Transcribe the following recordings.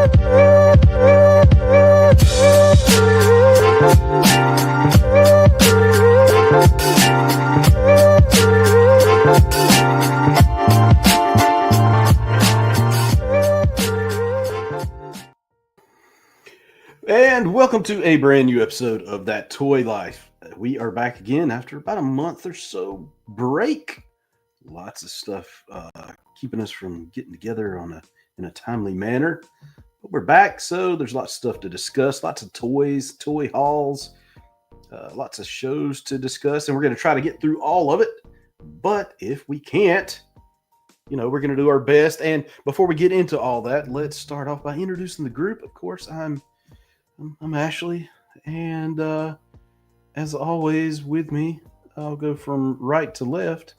And welcome to a brand new episode of That Toy Life. We are back again after about a month or so break. Lots of stuff keeping us from getting together in a timely manner. But we're back, so there's lots of stuff to discuss, lots of toys, toy hauls, lots of shows to discuss, and we're going to try to get through all of it. But if we can't, we're going to do our best. And before we get into all that, let's start off by introducing the group. Of course, I'm Ashley, and as always, with me, I'll go from right to left.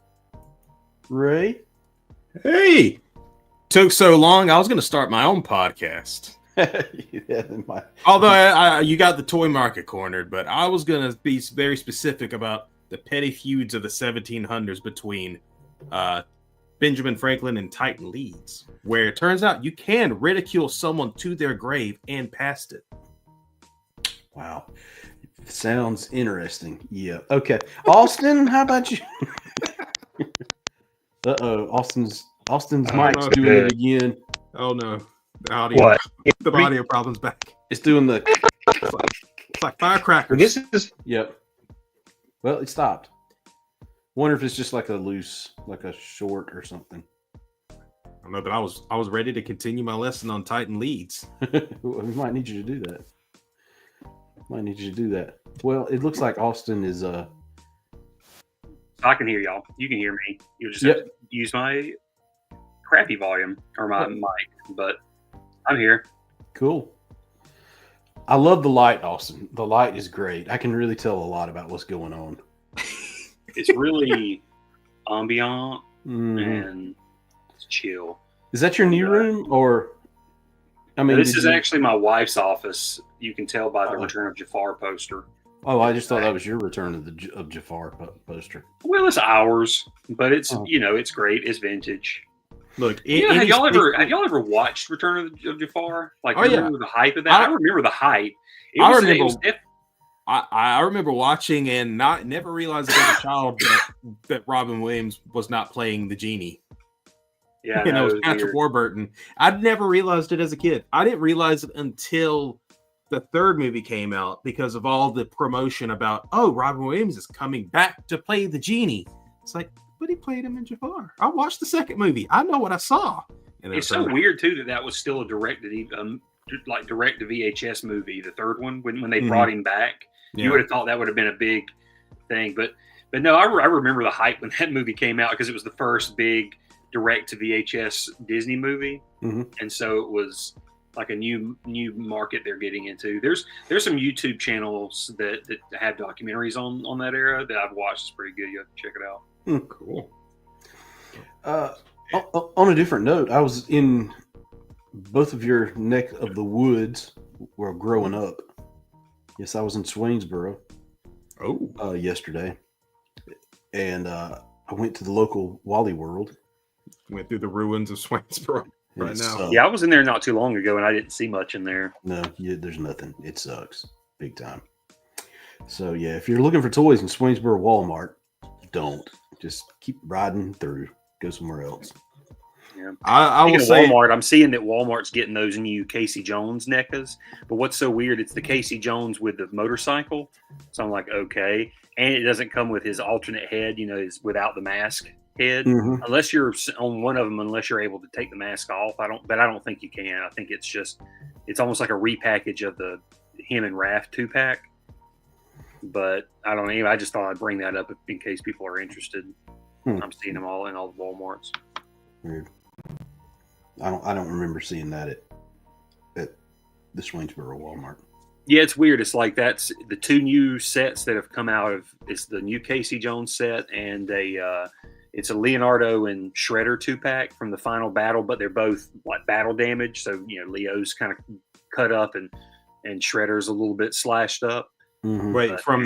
Ray. Hey, took so long. I was going to start my own podcast. Although you got the toy market cornered, but I was going to be very specific about the petty feuds of the 1700s between Benjamin Franklin and Titan Leeds, where it turns out you can ridicule someone to their grave and past it. Wow. Sounds interesting. Yeah. Okay. Austin, how about you? Uh-oh. Austin's mic's doing it again. Oh no. The audio problem's back. It's doing the it's like firecrackers. This is Yep. Well, it stopped. Wonder if it's just like a short or something. I don't know, but I was ready to continue my lesson on Titan Leeds. We might need you to do that. Well, it looks like Austin is I can hear y'all. You can hear me. You just have to use my crappy volume or my mic, but I'm here. Cool. I love the light, Austin. The light is great. I can really tell a lot about what's going on. It's really ambient and it's chill. Is that your new room, or? I mean, this is actually my wife's office. You can tell by the Return of Jafar poster. Oh, I just thought that was your Return of Jafar poster. Well, it's ours, but it's it's great. It's vintage. Look, have y'all ever watched Return of Jafar? Like, remember the hype of that? I remember the hype. I remember watching and never realizing as a child that Robin Williams was not playing the genie. Yeah, it was Patrick Warburton. I'd never realized it as a kid. I didn't realize it until the third movie came out because of all the promotion about, Robin Williams is coming back to play the genie. It's like, but he played him in Jafar. I watched the second movie. I know what I saw. And it's so weird too that was still a direct to VHS movie. The third one when they brought him back, you would have thought that would have been a big thing. But no, I remember the hype when that movie came out because it was the first big direct to VHS Disney movie, and so it was like a new market they're getting into. There's some YouTube channels that have documentaries on that era that I've watched. It's pretty good. You have to check it out. Cool. On a different note, I was in both of your neck of the woods where growing up. Yes, I was in Swainsboro. Yesterday, and I went to the local Wally World. Went through the ruins of Swainsboro now. Yeah, I was in there not too long ago, and I didn't see much in there. No, there's nothing. It sucks big time. So yeah, if you're looking for toys in Swainsboro Walmart, don't. Just keep riding through. Go somewhere else. Yeah. I will say Walmart. I'm seeing that Walmart's getting those new Casey Jones NECAs. But what's so weird? It's the Casey Jones with the motorcycle. So I'm like, okay, and it doesn't come with his alternate head. His without the mask head. Unless you're on one of them, unless you're able to take the mask off. I don't think you can. I think it's almost like a repackage of the him and Raph 2-pack. But I don't know. I just thought I'd bring that up in case people are interested. I'm seeing them all in all the Walmarts. Weird. I don't remember seeing that at the Swainsboro Walmart. Yeah, it's weird. It's like that's the two new sets that have come out of. It's the new Casey Jones set and it's a Leonardo and Shredder 2-pack from the final battle, but they're both like battle damage. So Leo's kind of cut up and Shredder's a little bit slashed up. Wait, But, from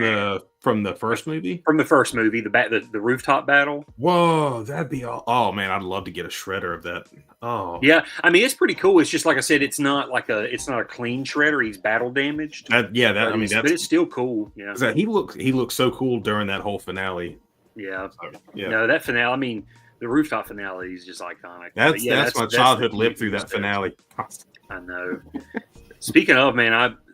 the first movie? From the first movie, the rooftop battle. Whoa, that'd be all. Oh man, I'd love to get a shredder of that. Oh Yeah, I mean it's pretty cool. It's just like I said, it's not a clean shredder. He's battle damaged. that I mean but it's still cool. Yeah, he looks so cool during that whole finale. yeah. So, yeah, No, that finale. I mean, the rooftop finale is just iconic. that's my childhood lived through that stuff. finale. I know. Speaking of, man,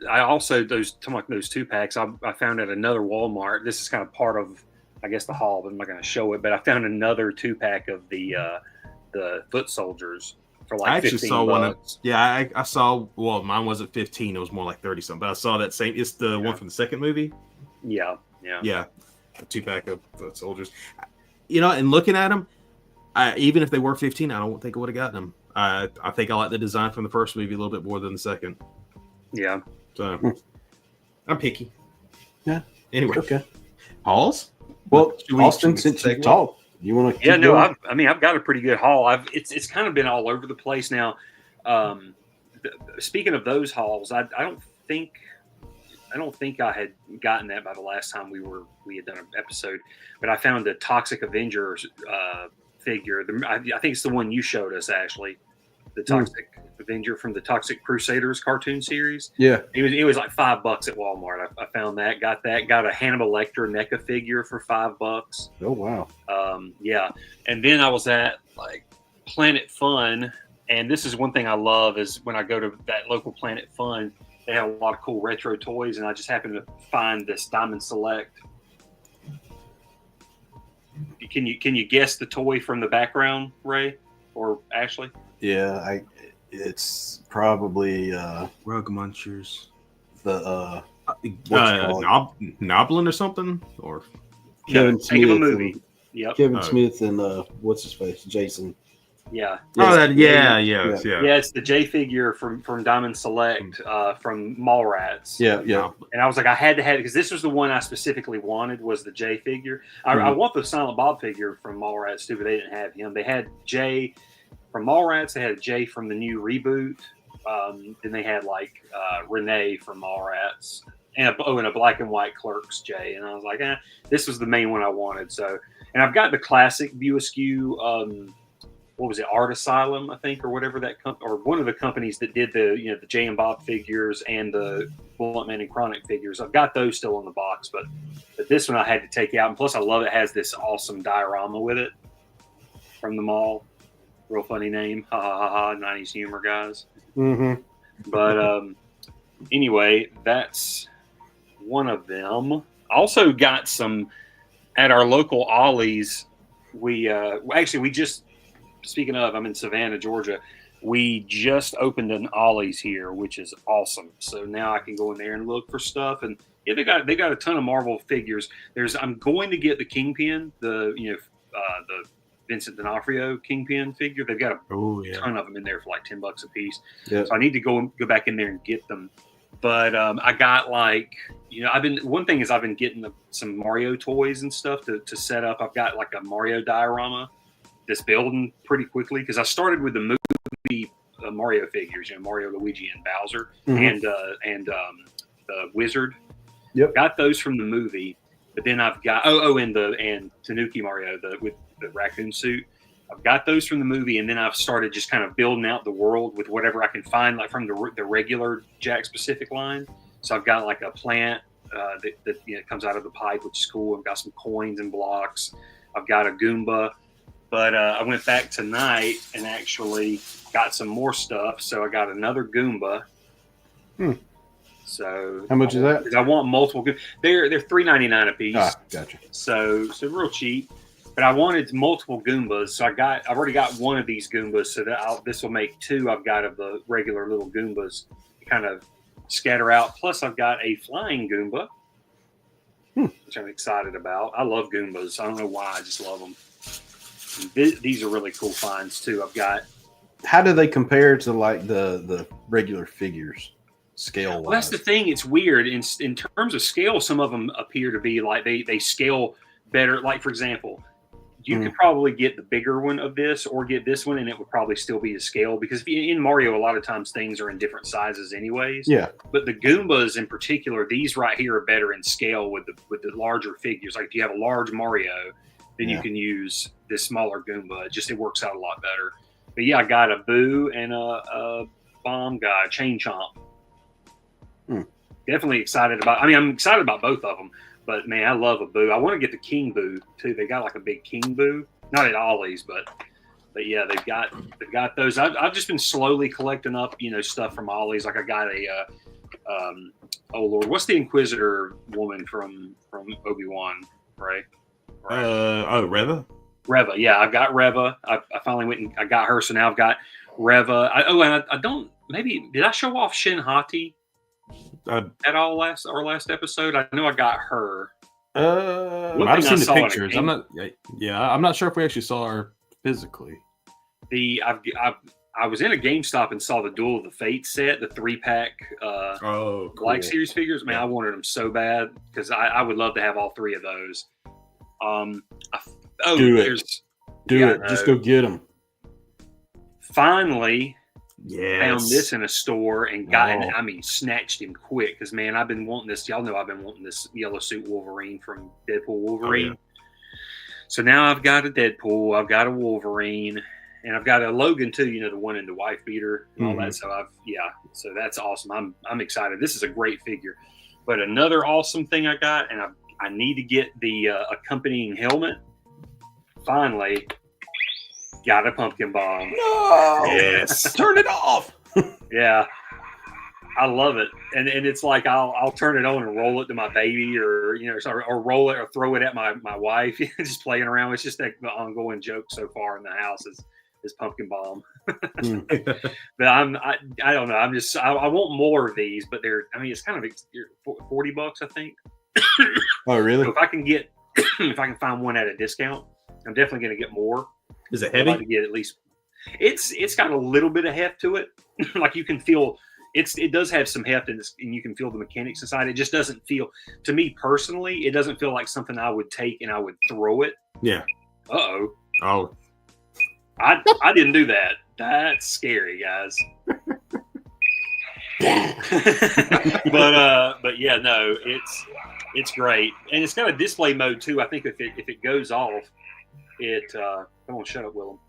I also those 2-packs. I found at another Walmart. This is kind of part of, I guess, the haul, but I'm not going to show it. But I found another 2-pack of the foot soldiers for like I actually 15 saw bucks. I saw. Well, mine wasn't 15; it was more like 30 something. But I saw that same. It's the one from the second movie. Yeah. Yeah, a 2-pack of foot soldiers. And looking at them, even if they were 15, I don't think I would have gotten them. I think I like the design from the first movie a little bit more than the second. Yeah. So I'm picky. Yeah. Anyway. Okay. Halls? Well, Austin, since you talked, you want to? Yeah. No. I've got a pretty good haul. It's kind of been all over the place now. Speaking of those hauls, I don't think I had gotten that by the last time we had done an episode, but I found the Toxic Avengers figure. I think it's the one you showed us, Ashley. The Toxic Avenger from the Toxic Crusaders cartoon series. Yeah, it was like $5 at Walmart. I found that. Got a Hannibal Lecter NECA figure for $5. Oh wow. Yeah, and then I was at like Planet Fun, and this is one thing I love is when I go to that local Planet Fun, they have a lot of cool retro toys, and I just happened to find this Diamond Select. Can you guess the toy from the background, Ray or Ashley? Yeah, it's probably Rug Munchers. The Noblin or something, or Kevin Think of a Smith movie. and Yep. Kevin Smith and what's his face, Jason. Yeah. Yeah. It's the J figure from Diamond Select from Mallrats. Yeah. And I was like, I had to have it because this was the one I specifically wanted was the J figure. I want the Silent Bob figure from Mallrats too, but they didn't have him. They had J from Mallrats. They had J from the new reboot. Then they had like Renee from Mallrats and a black and white Clerks J. And I was like, this was the main one I wanted. So, and I've got the classic View Askew. What was it, Art Asylum, I think, or whatever or one of the companies that did the Jay and Bob figures and the Bluntman and Chronic figures. I've got those still in the box, but this one I had to take out. And plus, I love it has this awesome diorama with it from the mall. Real funny name, ha ha ha ha, 90s humor guys. Mm-hmm. But anyway, that's one of them. Also got some at our local Ollie's. We just. Speaking of, I'm in Savannah, Georgia. We just opened an Ollie's here, which is awesome. So now I can go in there and look for stuff. And yeah, they got a ton of Marvel figures. I'm going to get the Kingpin, the Vincent D'Onofrio Kingpin figure. They've got a ton of them in there for like $10 a piece. Yep. So I need to go back in there and get them. But I got I've been getting some Mario toys and stuff to set up. I've got like a Mario diorama that's building pretty quickly because I started with the movie Mario figures, Mario, Luigi, and Bowser, and the Wizard. Yep, got those from the movie, but then I've got and Tanuki Mario with the raccoon suit. I've got those from the movie, and then I've started just kind of building out the world with whatever I can find, like from the regular Jakks Pacific line. So I've got like a plant that comes out of the pipe, which is cool. I've got some coins and blocks. I've got a Goomba. But I went back tonight and actually got some more stuff. So I got another Goomba. So how much is that? Because I want multiple. They're $3.99 a piece. Ah, gotcha. So real cheap. But I wanted multiple Goombas, so I've already got one of these Goombas. So that this will make two. I've got of the regular little Goombas to kind of scatter out. Plus, I've got a flying Goomba, which I'm excited about. I love Goombas. I don't know why. I just love them. These are really cool finds too. I've got. How do they compare to like the regular figures scale? Well, that's the thing. It's weird in terms of scale. Some of them appear to be like they scale better. Like for example, You could probably get the bigger one of this or get this one, and it would probably still be to scale because in Mario, a lot of times things are in different sizes anyways. Yeah. But the Goombas in particular, these right here are better in scale with the larger figures. Like if you have a large Mario, then you can use this smaller Goomba. It works out a lot better. But yeah, I got a Boo and a Bomb guy, Chain Chomp. Definitely excited about. I mean, I'm excited about both of them. But man, I love a Boo. I want to get the King Boo too. They got like a big King Boo, not at Ollie's, but yeah, they've got those. I've just been slowly collecting up, stuff from Ollie's. Like I got a, oh Lord, what's the Inquisitor woman from Obi-Wan, right? Reva. Reva, yeah, I've got Reva. I finally went and I got her, so now I've got Reva. And I don't. Maybe did I show off Shin Hati? At all last episode, I know I got her. I've seen the pictures. I'm not. Yeah, I'm not sure if we actually saw her physically. I was in a GameStop and saw the Duel of the Fates set, the 3-pack cool. Black Series figures. Man, I wanted them so bad because I would love to have all 3 of those. Do it. Just go get them. Finally. Yes. Found this in a store and snatched him quick because man, I've been wanting this. Y'all know I've been wanting this yellow suit Wolverine from Deadpool Wolverine. Oh, yeah. So now I've got a Deadpool, I've got a Wolverine, and I've got a Logan too. The one in the wife beater and all that. So so that's awesome. I'm excited. This is a great figure. But another awesome thing I got, and I need to get the accompanying helmet. Finally. Got a pumpkin bomb. No. Yes. Turn it off. Yeah. I love it. And it's like I'll turn it on and roll it to my baby or roll it or throw it at my wife. Just playing around. It's just the ongoing joke so far in the house is pumpkin bomb. But I don't know. I want more of these, but it's kind of $40, I think. Oh, really? So if I can find one at a discount, I'm definitely going to get more. Is it heavy? I'd like to get at least. It's got a little bit of heft to it. Like you can feel it does have some heft and you can feel the mechanics inside. It just doesn't feel, to me personally, it doesn't feel like something I would take and I would throw it. Yeah. Oh. I didn't do that. That's scary, guys. But yeah, no, it's great, and it's got a display mode too. I think if it goes off, come on, shut up, Willem.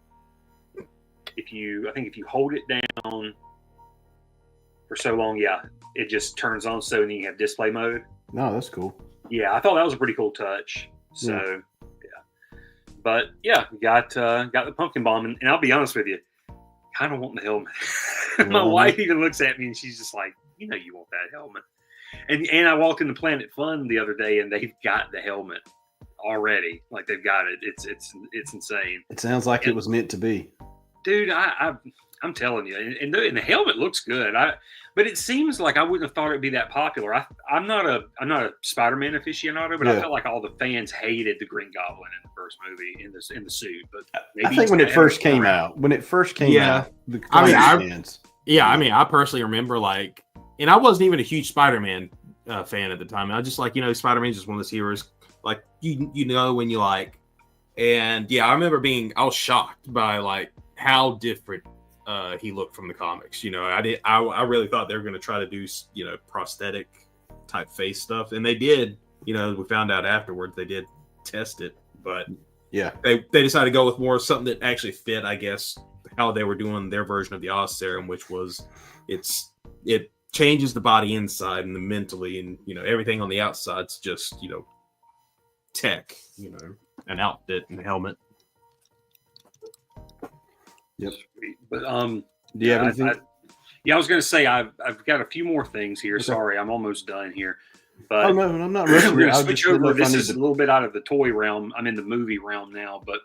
If you hold it down for so long, it just turns on. So then you have display mode. No, that's cool. Yeah, I thought that was a pretty cool touch. So yeah, but yeah, got the pumpkin bomb, and I'll be honest with you, kind of want the helmet. My wife even looks at me and she's just like, you want that helmet. And I walked into Planet Fun the other day and they've got the helmet already. Like they've got it. It's insane. It sounds like it was meant to be. Dude, I'm telling you, and the helmet looks good. But it seems like I wouldn't have thought it'd be that popular. I'm not a Spider-Man aficionado, but I felt like all the fans hated the Green Goblin in the first movie in the suit. But maybe I think when it first came out, the fans. I personally remember and I wasn't even a huge Spider-Man fan at the time. I was just Spider-Man's just one of those heroes when you like. And I remember I was shocked by how different he looked from the comics. I really thought they were going to try to do prosthetic type face stuff, and they did. We found out afterwards they did test it, but they decided to go with more something that actually fit, I guess, how they were doing their version of the Oz serum, which was it changes the body inside and the mentally, and everything on the outside's just tech, an outfit and a helmet. Yep. But do you have anything? I was going to say I've got a few more things here. Okay. Sorry, I'm almost done here. But no, I'm not rushing. We're going to switch over. This is a little bit out of the toy realm. I'm in the movie realm now, but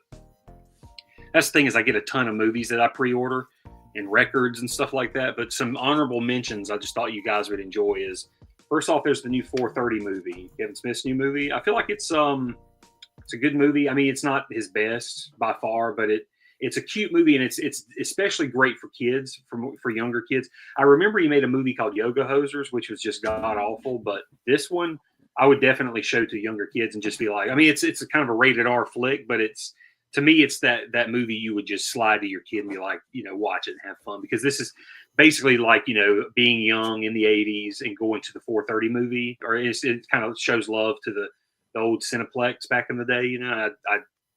that's the thing is I get a ton of movies that I pre-order and records and stuff like that. But some honorable mentions I just thought you guys would enjoy is, first off, there's the new 4:30 movie, Kevin Smith's new movie. I feel like it's a good movie. I mean, it's not his best by far, but it's a cute movie, and it's especially great for kids, for younger kids. I remember he made a movie called Yoga Hosers, which was just god awful, but this one I would definitely show to younger kids and just be like, I mean, it's a kind of a rated R flick, but to me, it's that movie you would just slide to your kid and be like, watch it and have fun, because this is basically like, being young in the 80s and going to the 4:30 movie, or it kind of shows love to the old Cineplex back in the day.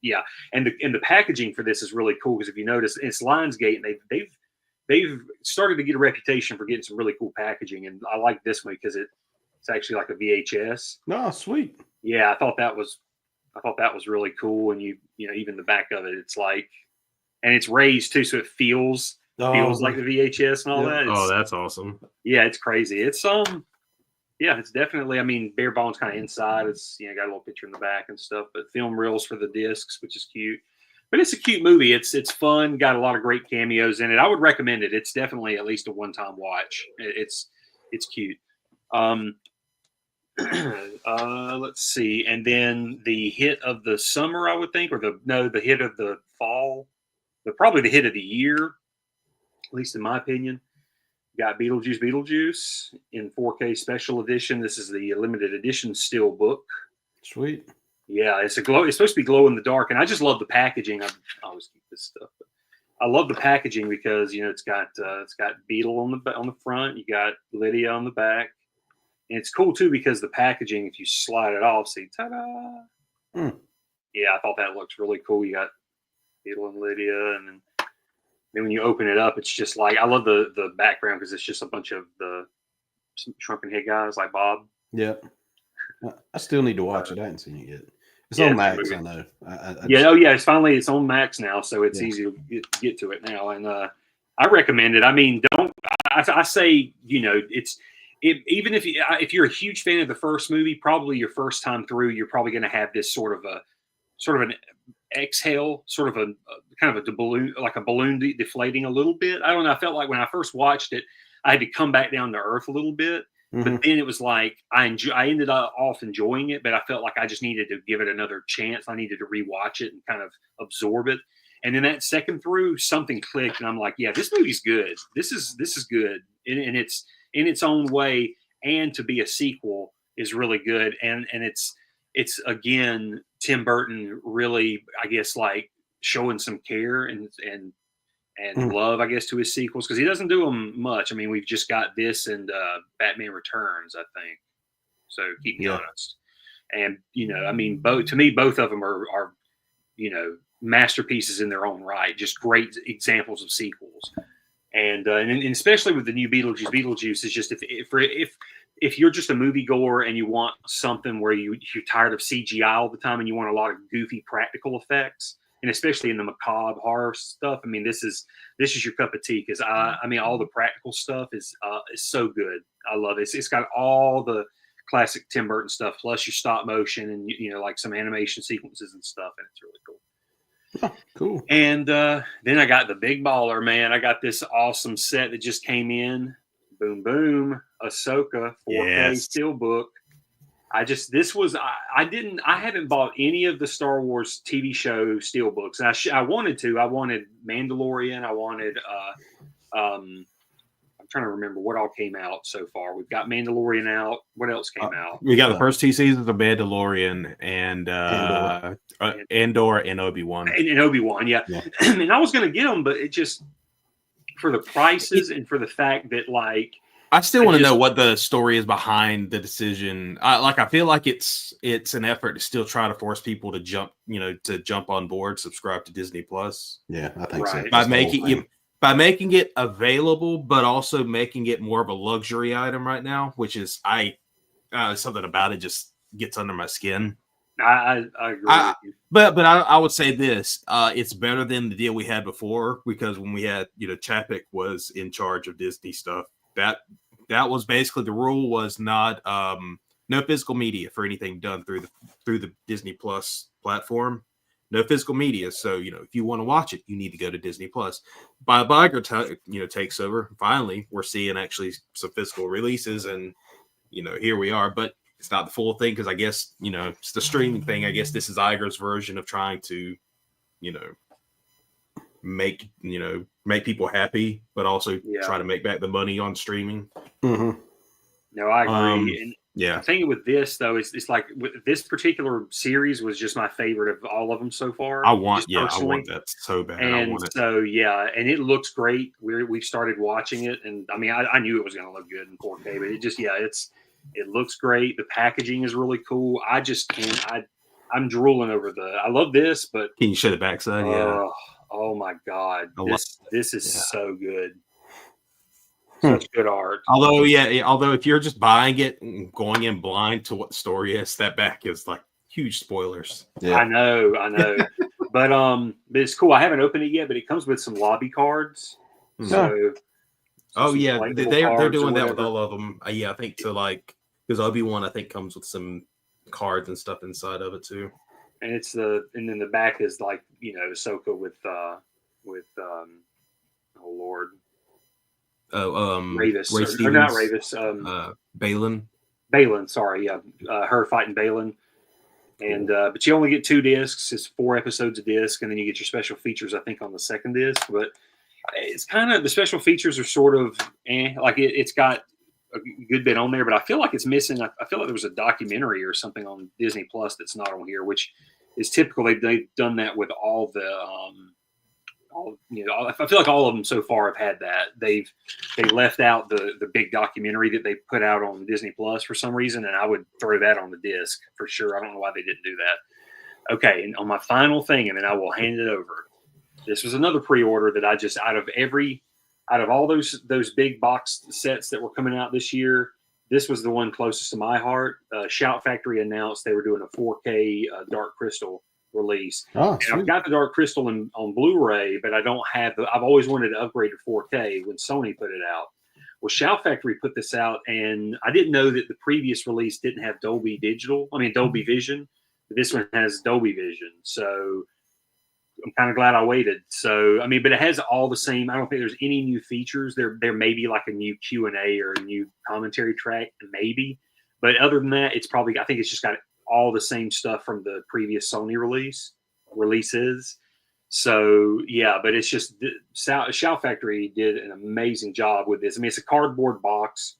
Yeah. And the packaging for this is really cool, because if you notice, it's Lionsgate, and they've started to get a reputation for getting some really cool packaging. And I like this one because it's actually like a VHS. Oh, sweet. Yeah. I thought that was really cool. And even the back of it, it's like, and it's raised too, so it feels like the VHS and all that. That's awesome. Yeah, it's crazy. It's it's definitely, I mean, bare bones kind of inside. It's got a little picture in the back and stuff, but film reels for the discs, which is cute. But it's a cute movie. It's fun. Got a lot of great cameos in it. I would recommend it. It's definitely at least a one-time watch. It's cute. Let's see. And then the hit of the summer, I would think, or the hit of the fall, probably the hit of the year, at least in my opinion. Got Beetlejuice in 4K special edition. This is the limited edition steel book. Sweet. Yeah, it's supposed to be glow in the dark, and I just love the packaging. I always keep this stuff, but I love the packaging because it's got Beetle on the front, you got Lydia on the back, and it's cool too because the packaging, if you slide it off, see, ta-da! Yeah, I thought that looks really cool. You got Beetle and Lydia, and then when you open it up, it's just like, I love the background because it's just a bunch of the shrunken head guys like Bob. Yeah, I still need to watch it. I haven't seen it yet. It's on Max, I know. It's on Max now, so it's easy to get to it now, and I recommend it. I mean, I say, even if you're a huge fan of the first movie, probably your first time through, you're probably going to have this sort of an exhale, sort of a kind of a balloon, like a balloon deflating a little bit. I don't know. I felt like when I first watched it, I had to come back down to earth a little bit. Mm-hmm. But then it was like I ended up enjoying it, but I felt like I just needed to give it another chance. I needed to rewatch it and kind of absorb it. And then that second through, something clicked, and I'm like, yeah, this movie's good. This is good, and it's in its own way. And to be a sequel is really good. And it's again Tim Burton really, I guess, like showing some care and love, I guess, to his sequels, because he doesn't do them much. I mean, we've just got this and Batman Returns, I think. So keep me honest. And I mean, both of them are masterpieces in their own right. Just great examples of sequels. And especially with the new Beetlejuice is just if you're just a moviegoer and you want something where you're tired of CGI all the time and you want a lot of goofy practical effects. And especially in the macabre horror stuff, I mean, this is your cup of tea, because I mean, all the practical stuff is so good. I love it. It's got all the classic Tim Burton stuff, plus your stop motion and like some animation sequences and stuff, and it's really cool. Oh, cool. And then I got the big baller, man. I got this awesome set that just came in. Boom, boom, Ahsoka 4K steelbook. I haven't bought any of the Star Wars TV show steelbooks. I wanted to. I wanted Mandalorian. I wanted. I'm trying to remember what all came out so far. We've got Mandalorian out. What else came out? We got the first 2 seasons of Mandalorian and Andor and Obi-Wan. And Obi-Wan, yeah. And I was going to get them, but it just, for the prices and for the fact that, like, I still want to know what the story is behind the decision. I feel like it's an effort to still try to force people to jump on board, subscribe to Disney Plus. Yeah, I think so. By making it available, but also making it more of a luxury item right now, which is something about it just gets under my skin. I agree with you. But I would say this: it's better than the deal we had before, because when we had Chapek was in charge of Disney stuff. That was basically the rule, was not no physical media for anything done through the Disney Plus platform. No physical media. So, if you want to watch it, you need to go to Disney Plus. Bob Iger takes over. Finally, we're seeing actually some physical releases, and here we are. But it's not the full thing, because I guess it's the streaming thing. I guess this is Iger's version of trying to make people happy, but also try to make back the money on streaming. Mm-hmm. No, I agree. The thing with this though, it's like this particular series was just my favorite of all of them so far. I want that so bad. And so and it looks great. We've started watching it, and I mean, I knew it was going to look good in 4K, but it just it looks great. The packaging is really cool. I just can't. I'm drooling over I love this, but can you show the backside? Oh my God, this is so good. Such good art. Although if you're just buying it and going in blind to what the story is, that back is like huge spoilers. Yeah. I know. but it's cool. I haven't opened it yet, but it comes with some lobby cards. So they're doing that with all of them. I think because Obi-Wan I think comes with some cards and stuff inside of it too. And and then the back is like Ahsoka with oh Lord. Ravis, or not Ravis. Balin, sorry, her fighting Balin, and but you only get 2 discs. It's 4 episodes a disc, and then you get your special features. I think on the second disc, but it's kind of the special features are sort of like it's got a good bit on there, but I feel like it's missing. I feel like there was a documentary or something on Disney Plus that's not on here, which is typical. They've done that with all the. I feel like all of them so far have had that. They left out the big documentary that they put out on Disney Plus for some reason, and I would throw that on the disc for sure. I don't know why they didn't do that. Okay, and on my final thing, and then I will hand it over. This was another pre-order that I just out of all those big box sets that were coming out this year, this was the one closest to my heart. Shout Factory announced they were doing a 4K Dark Crystal release. And I've got the Dark Crystal on Blu-ray, but I don't have I've always wanted to upgrade to 4K when Sony put it out. Well, Shout Factory put this out, and I didn't know that the previous release didn't have Dolby Vision. But this one has Dolby Vision, so I'm kind of glad I waited. So I mean, but it has all the same. I don't think there's any new features. There may be like a new Q&A or a new commentary track, maybe. But other than that, I think it's just got all the same stuff from the previous Sony releases. So yeah, but it's just Shout Factory did an amazing job with this. I mean, it's a cardboard box.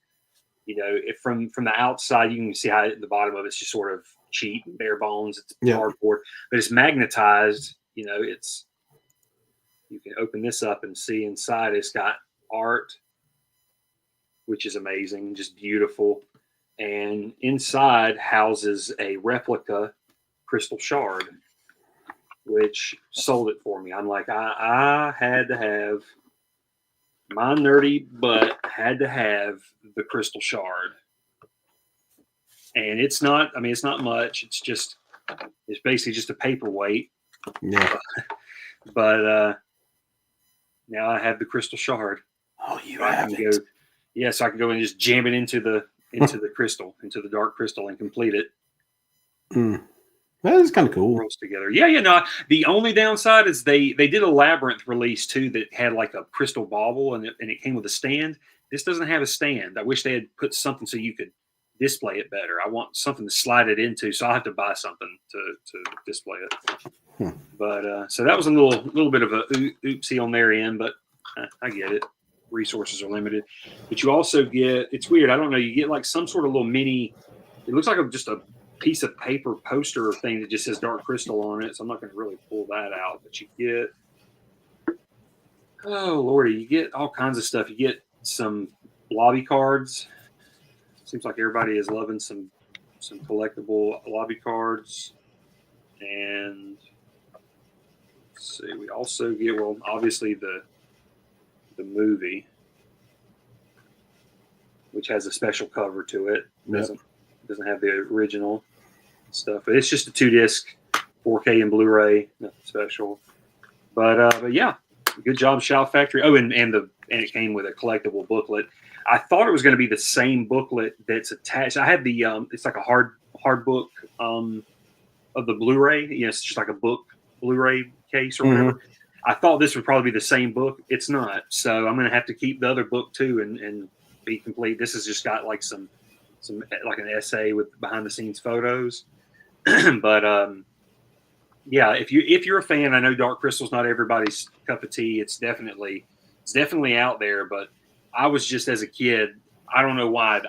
From the outside, you can see how at the bottom of it's just sort of cheap and bare bones. It's cardboard, but it's magnetized. You can open this up and see inside. It's got art, which is amazing, just beautiful. And inside houses a replica crystal shard, which sold it for me. I'm like, I had to have my nerdy butt had to have the crystal shard. And it's not much. It's basically just a paperweight. Yeah. But now I have the crystal shard. Oh, you have it. So I can go and just jam it into the crystal, into the dark crystal, and complete it. That is kind of cool. Rolls together. Yeah. No, the only downside is they did a Labyrinth release too that had like a crystal bauble, and it came with a stand. This doesn't have a stand. I wish they had put something so you could display it better. I want something to slide it into, so I'll have to buy something to display it. But so that was a little bit of a oopsie on their end, but I get it. Resources are limited. But you also get, it's weird, I don't know, you get like some sort of little mini, it looks like just a piece of paper poster thing that just says Dark Crystal on it, so I'm not going to really pull that out. But you get, oh lordy, you get all kinds of stuff. You get some lobby cards. Seems like everybody is loving some collectible lobby cards. And let's see, we also get, well, obviously the movie, which has a special cover to it. Doesn't have the original stuff, but it's just a 2-disc 4K and Blu-ray, nothing special. But yeah, good job, Shout Factory. Oh, and it came with a collectible booklet. I thought it was going to be the same booklet that's attached. I had the it's like a hard book of the Blu-ray. It's just like a book Blu-ray case or whatever. I thought this would probably be the same book. It's not. So I'm going to have to keep the other book too and be complete. This has just got like some like an essay with behind the scenes photos. But yeah, if you're a fan, I know Dark Crystal's not everybody's cup of tea. It's definitely out there. But I was just, as a kid, I don't know why,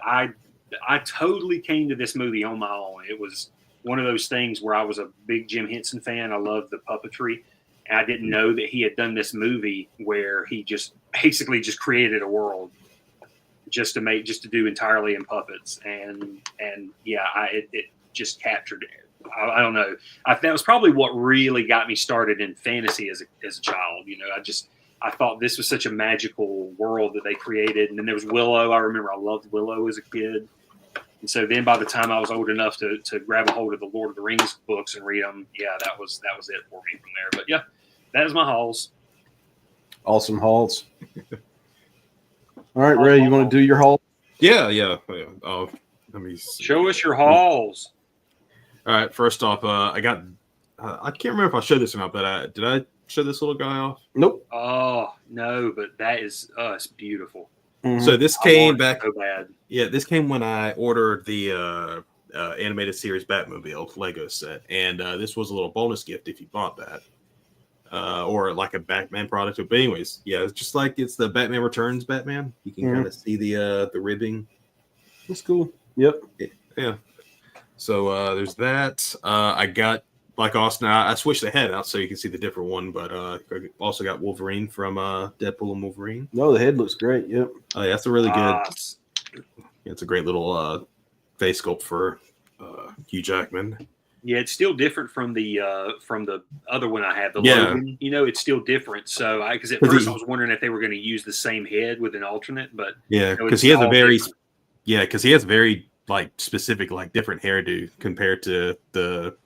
I totally came to this movie on my own. It was one of those things where I was a big Jim Henson fan. I loved the puppetry. And I didn't know that he had done this movie where he just basically just created a world just to do entirely in puppets. And yeah, it just captured it. I don't know. That was probably what really got me started in fantasy as a child. You know, I thought this was such a magical world that they created. And then there was Willow. I remember I loved Willow as a kid. And so then by the time I was old enough to grab a hold of the Lord of the Rings books and read them, yeah, that was it for me from there. But yeah, that is my hauls. Awesome hauls. All right, Ray, you want to do your haul? Yeah. Let me see. Show us your hauls. All right. First off, I got. I can't remember if I showed this or not, but did I show this little guy off? Nope. Oh no, but that is it's beautiful. Mm-hmm. So this came back. So bad. Yeah, this came when I ordered the animated series Batmobile Lego set, and this was a little bonus gift if you bought that, or like a Batman product. But anyways, yeah, it's just like it's the Batman Returns Batman. You can kind of see the ribbing. That's cool. Yep. Yeah. So there's that. I got, like Austin, I switched the head out so you can see the different one, but I also got Wolverine from Deadpool and Wolverine. No, the head looks great. Yep. Oh, yeah, that's a really good. It's a great little face sculpt for Hugh Jackman. Yeah, it's still different from the other one I had. The Logan, you know, it's still different. So, because at first I was wondering if they were going to use the same head with an alternate, but yeah, because he has a very like specific, like different hairdo compared to the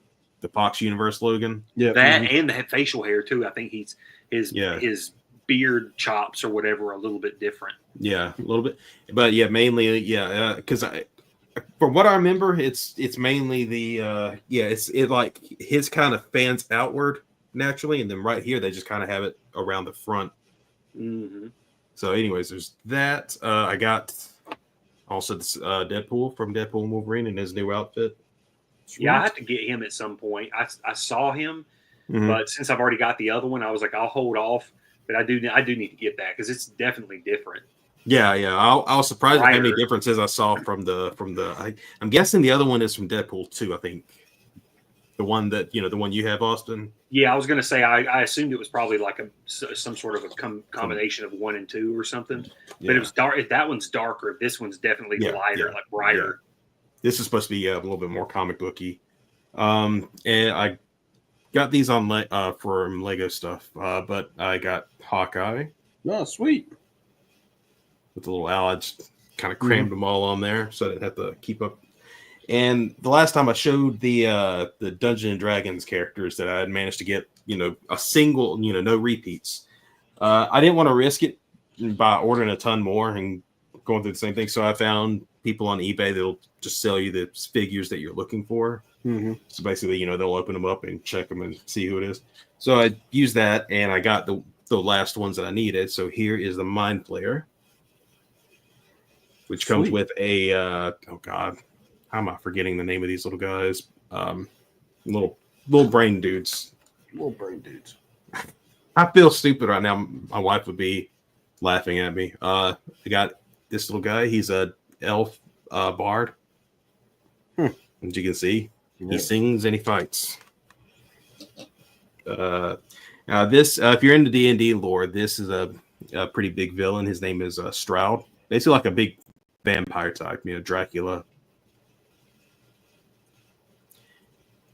Fox Universe Logan. Yeah, that and the facial hair too. I think his beard chops or whatever are a little bit different. Yeah, a little bit, but yeah, mainly because from what I remember, it's mainly it like his kind of fans outward naturally, and then right here they just kind of have it around the front. Mm-hmm. So, anyways, there's that. I got also this Deadpool from Deadpool and Wolverine in his new outfit. Sweet. Yeah, I have to get him at some point. I saw him, but since I've already got the other one, I was like, I'll hold off. But I do need to get that because it's definitely different. Yeah. I was surprised at how many differences I saw from the. I'm guessing the other one is from Deadpool 2. I think the one that the one you have, Austin. Yeah, I was gonna say I assumed it was probably like some sort of a combination of 1 and 2 or something. But it was dark. That one's darker. This one's definitely lighter, like brighter. Yeah. This is supposed to be a little bit more comic booky. And I got these on from Lego stuff, but I got Hawkeye. Oh, sweet. With the little owl, I just kind of crammed them all on there so I didn't have to keep up. And the last time I showed the Dungeons and Dragons characters that I had managed to get, a single, no repeats. I didn't want to risk it by ordering a ton more and going through the same thing. So I found people on eBay that'll just sell you the figures that you're looking for. Mm-hmm. So basically, they'll open them up and check them and see who it is. So I used that and I got the last ones that I needed. So here is the Mind Flayer, which comes with a oh god, how am I forgetting the name of these little guys? Little brain dudes. Little brain dudes. I feel stupid right now. My wife would be laughing at me. I got this little guy. He's a elf bard. As you can see, he sings and he fights. This, if you're into D&D lore, this is a pretty big villain. His name is Stroud. Basically like a big vampire type, Dracula.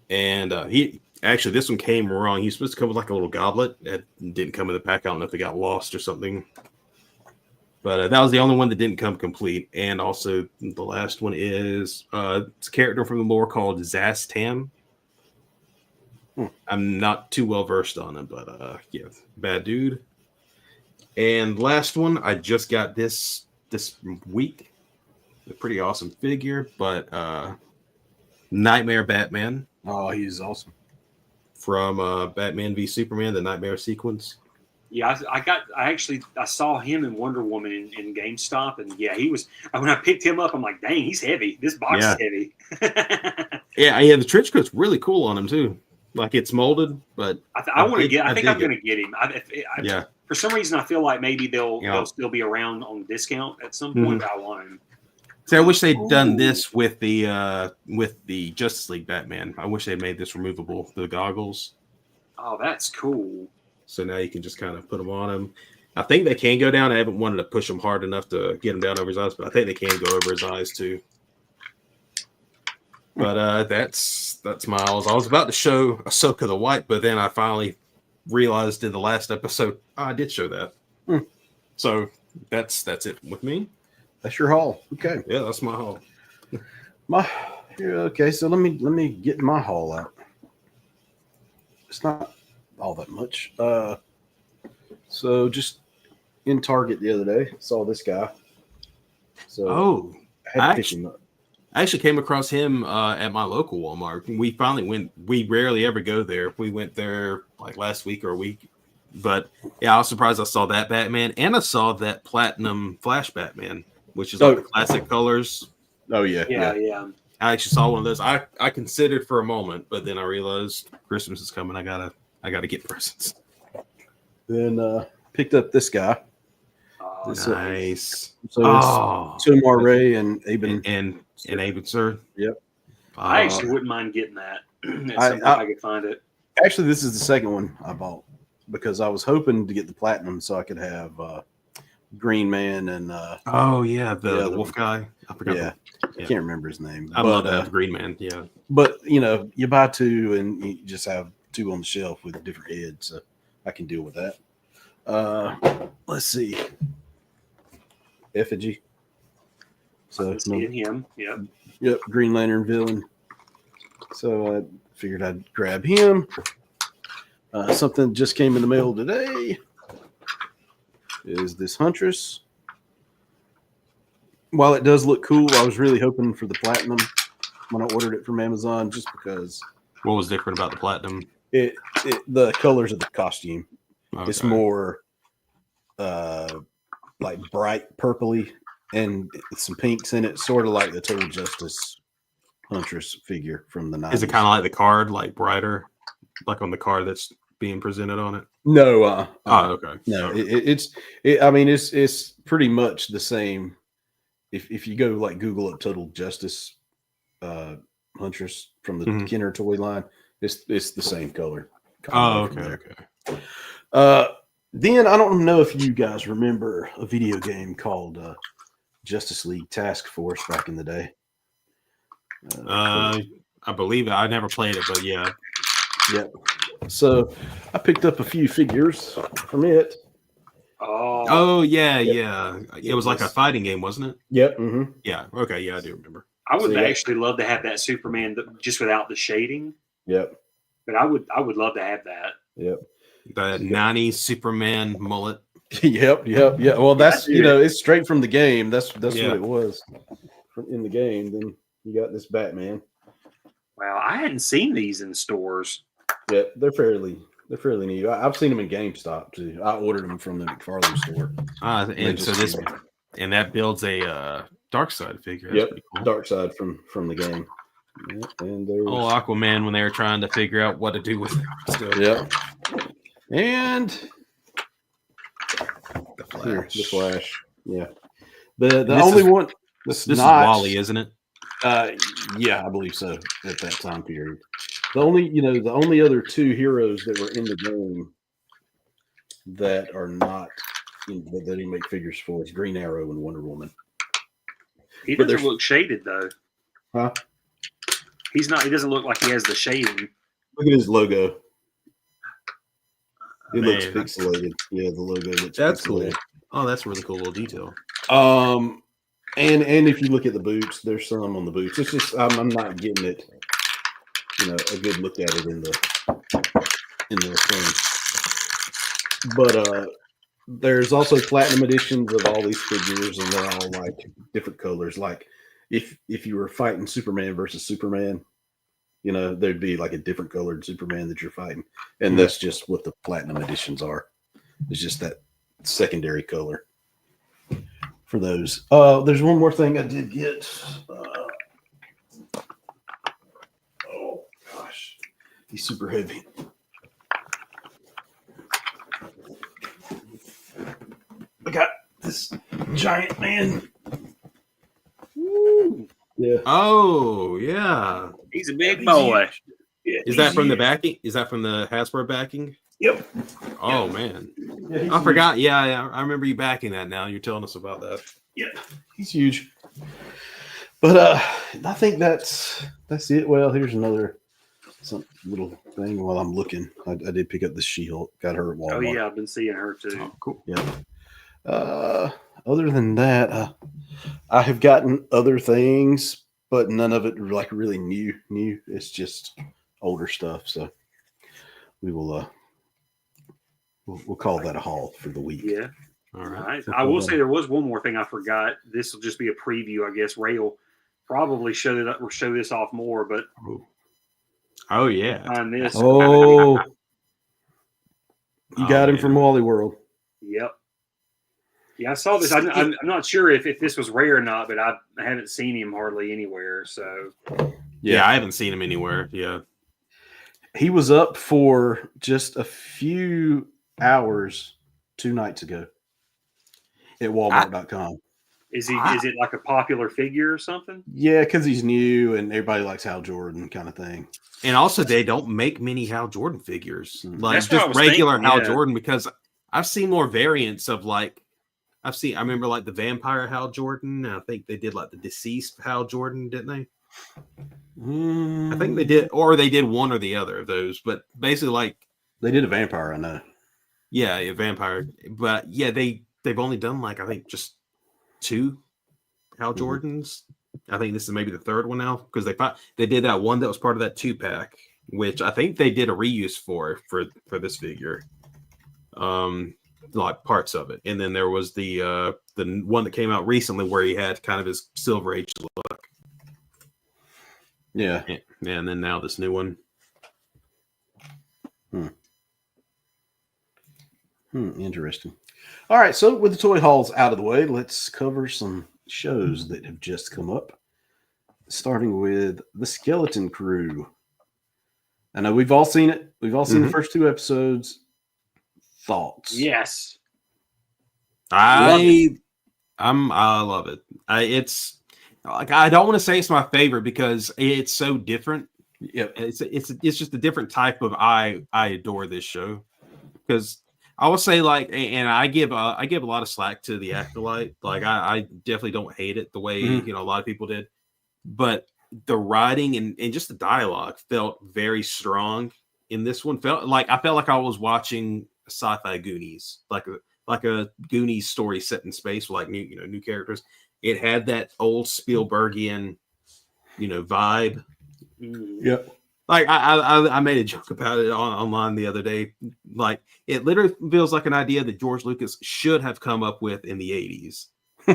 And this one came wrong. He's supposed to come with like a little goblet. That didn't come in the pack. I don't know if they got lost or something. But that was the only one that didn't come complete. And also the last one is it's a character from the lore called Zastam. I'm not too well versed on him, but bad dude. And last one, I just got this week. A pretty awesome figure, but Nightmare Batman. Oh, he's awesome. From Batman v Superman, the Nightmare sequence. Yeah, I saw him in Wonder Woman in GameStop, and yeah, he was. When I picked him up, I'm like, dang, he's heavy. This box is heavy. yeah. The trench coat's really cool on him too. Like it's molded, but I want to get. I think I'm going to get him. Yeah. For some reason, I feel like maybe they'll still be around on discount at some point. But I want him. See, I wish they'd done this with the Justice League Batman. I wish they'd made this removable, the goggles. Oh, that's cool. So now you can just kind of put them on him. I think they can go down. I haven't wanted to push him hard enough to get him down over his eyes, but I think they can go over his eyes too. But that's Miles. I was about to show Ahsoka the White, but then I finally realized in the last episode I did show that. So that's it with me. That's your haul. Okay. Yeah, that's my haul. Okay, so let me get my haul out. It's not all that much. So just in Target the other day, saw this guy. So I had to pick him up. I actually came across him at my local Walmart. We finally went. We rarely ever go there. We went there like last week or a week. But yeah, I was surprised I saw that Batman, and I saw that Platinum Flash Batman, which is like the classic colors. Oh yeah. I actually saw one of those. I considered for a moment, but then I realized Christmas is coming. I gotta get presents. Then picked up this guy. Oh, nice. So it's Tomar Ray and Aben and Aben, sir. Yep. I actually wouldn't mind getting that. If I could find it. Actually, this is the second one I bought because I was hoping to get the platinum so I could have Green Man and the wolf guy. I forgot. Yeah, I can't remember his name. I love that Green Man. Yeah, but you buy two and you just have two on the shelf with different heads, so I can deal with that. Let's see, Effigy. So seeing him, yep, Green Lantern villain. So I figured I'd grab him. Something just came in the mail today. Is this Huntress? While it does look cool, I was really hoping for the platinum when I ordered it from Amazon, just because. What was different about the platinum? The colors of the costume. Okay. It's more like bright purpley and some pinks in it, sort of like the Total Justice Huntress figure from the 90s. Is it kind of like the card, like brighter, like on the card that's being presented on it? No. Okay. No, it's pretty much the same. If you go like Google up Total Justice Huntress from the Kenner toy line, it's the same color. Okay. Then I don't know if you guys remember a video game called Justice League Task Force back in the day. I believe it. I never played it, but yeah. Yep. So I picked up a few figures from it. Oh yeah. It was like a fighting game, wasn't it? Yep. Mm-hmm. Yeah. Okay. Yeah, I do remember. I would actually love to have that Superman just without the shading. Yep. But I would love to have that. Yep. The 90s Superman mullet. Yep. Well, that's it's straight from the game. That's what it was in the game. Then you got this Batman. Wow, I hadn't seen these in stores. Yeah, they're fairly neat. I've seen them in GameStop too. I ordered them from the McFarlane store. And that builds a Dark Side figure. That's cool. Dark Side from the game. Yep. And there's Aquaman when they were trying to figure out what to do with it. Yep. And the Flash. Yeah. The only one. This is Wally, isn't it? Yeah, I believe so. At that time period, the only other two heroes that were in the game that are not that they didn't make figures for is Green Arrow and Wonder Woman. He doesn't look shaded though. Huh? He doesn't look like he has the shading. Look at his logo. It looks pixelated. Yeah, the logo looks pixelated. Cool. Oh, that's a really cool little detail. And if you look at the boots, there's some on the boots. It's just I'm not getting it, a good look at it in the thing. But there's also platinum editions of all these figures, and they're all like different colors. Like if you were fighting Superman versus Superman, there'd be like a different colored Superman that you're fighting, and that's just what the platinum editions are. It's just that secondary color for those. There's one more thing I did get. Oh gosh, he's super heavy. I got this giant man. Yeah. Oh, yeah. He's a big boy. Yeah, Is that from the backing? Is that from the Hasbro backing? Yep. Oh, man. Yeah, I forgot. Yeah, I remember you backing that now. You're telling us about that. Yeah, he's huge. But I think that's it. Well, here's another some little thing while I'm looking. I did pick up the She-Hulk. Got her at Walmart. Oh yeah, I've been seeing her too. Oh, cool. Yeah. Other than that, I have gotten other things, but none of it like really new. It's just older stuff. So we will we'll call that a haul for the week. Yeah. All All right. right. I will say there was one more thing I forgot. This will just be a preview, I guess. Ray will probably show this off more, but Oh, yeah. on this. Oh, you got him man. from Wally World. Yep. Yeah, I saw this. I'm not sure if this was Ray or not, but I haven't seen him hardly anywhere. So Yeah, I haven't seen him anywhere. Yeah. He was up for just a few hours 2 nights ago at Walmart.com. is it like a popular figure or something? Yeah, because he's new and everybody likes Hal Jordan kind of thing. And also, they don't make many Hal Jordan figures, like That's what I just was regular thinking, Hal yeah. Jordan, because I've seen more variants of like, I remember like the vampire Hal Jordan. I think they did like the deceased Hal Jordan, didn't they? I think they did, or they did one or the other of those, but basically like, They did a vampire, I know. yeah, a vampire. But yeah, they've only done like, I think just 2 Hal Jordans. I think this is maybe the 3rd one now, because they did that one that was part of that 2-pack, which I think they did a reuse for this figure, like parts of it. And then there was the one that came out recently where he had kind of his Silver Age look. Yeah. And then now this new one. Interesting. All right, so with the toy hauls out of the way, let's cover some shows that have just come up. Starting with the Skeleton Crew. I know we've all seen it. We've all seen the first 2 episodes. Thoughts? Yes. I love it. It's like, I don't want to say it's my favorite because it's so different. Yep. It's just a different type of I adore this show, because I would say like, and I give a lot of slack to the Acolyte. Like I definitely don't hate it the way a lot of people did, but the writing and just the dialogue felt very strong in this one. I felt like I was watching a sci-fi Goonies, like a Goonies story set in space with like new characters. It had that old Spielbergian vibe. Yep. Like I made a joke about it online the other day. Like it literally feels like an idea that George Lucas should have come up with in the 80s.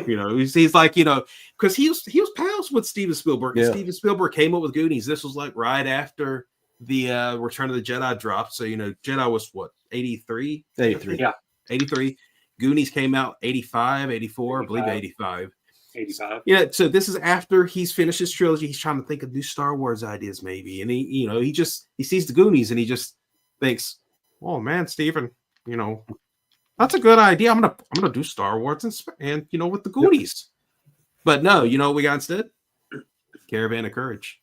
He's like, because he was pals with Steven Spielberg. Yeah. Steven Spielberg came up with Goonies. This was like right after the Return of the Jedi dropped. So Jedi was what, 83? 83. Yeah. 83. Goonies came out 85, 84, I believe 85. 85. Yeah, so this is after he's finished his trilogy. He's trying to think of new Star Wars ideas, maybe, and he sees the Goonies and he just thinks, "Oh man, Steven, that's a good idea. I'm gonna do Star Wars and with the Goonies." But no, you know what we got instead? Caravan of Courage.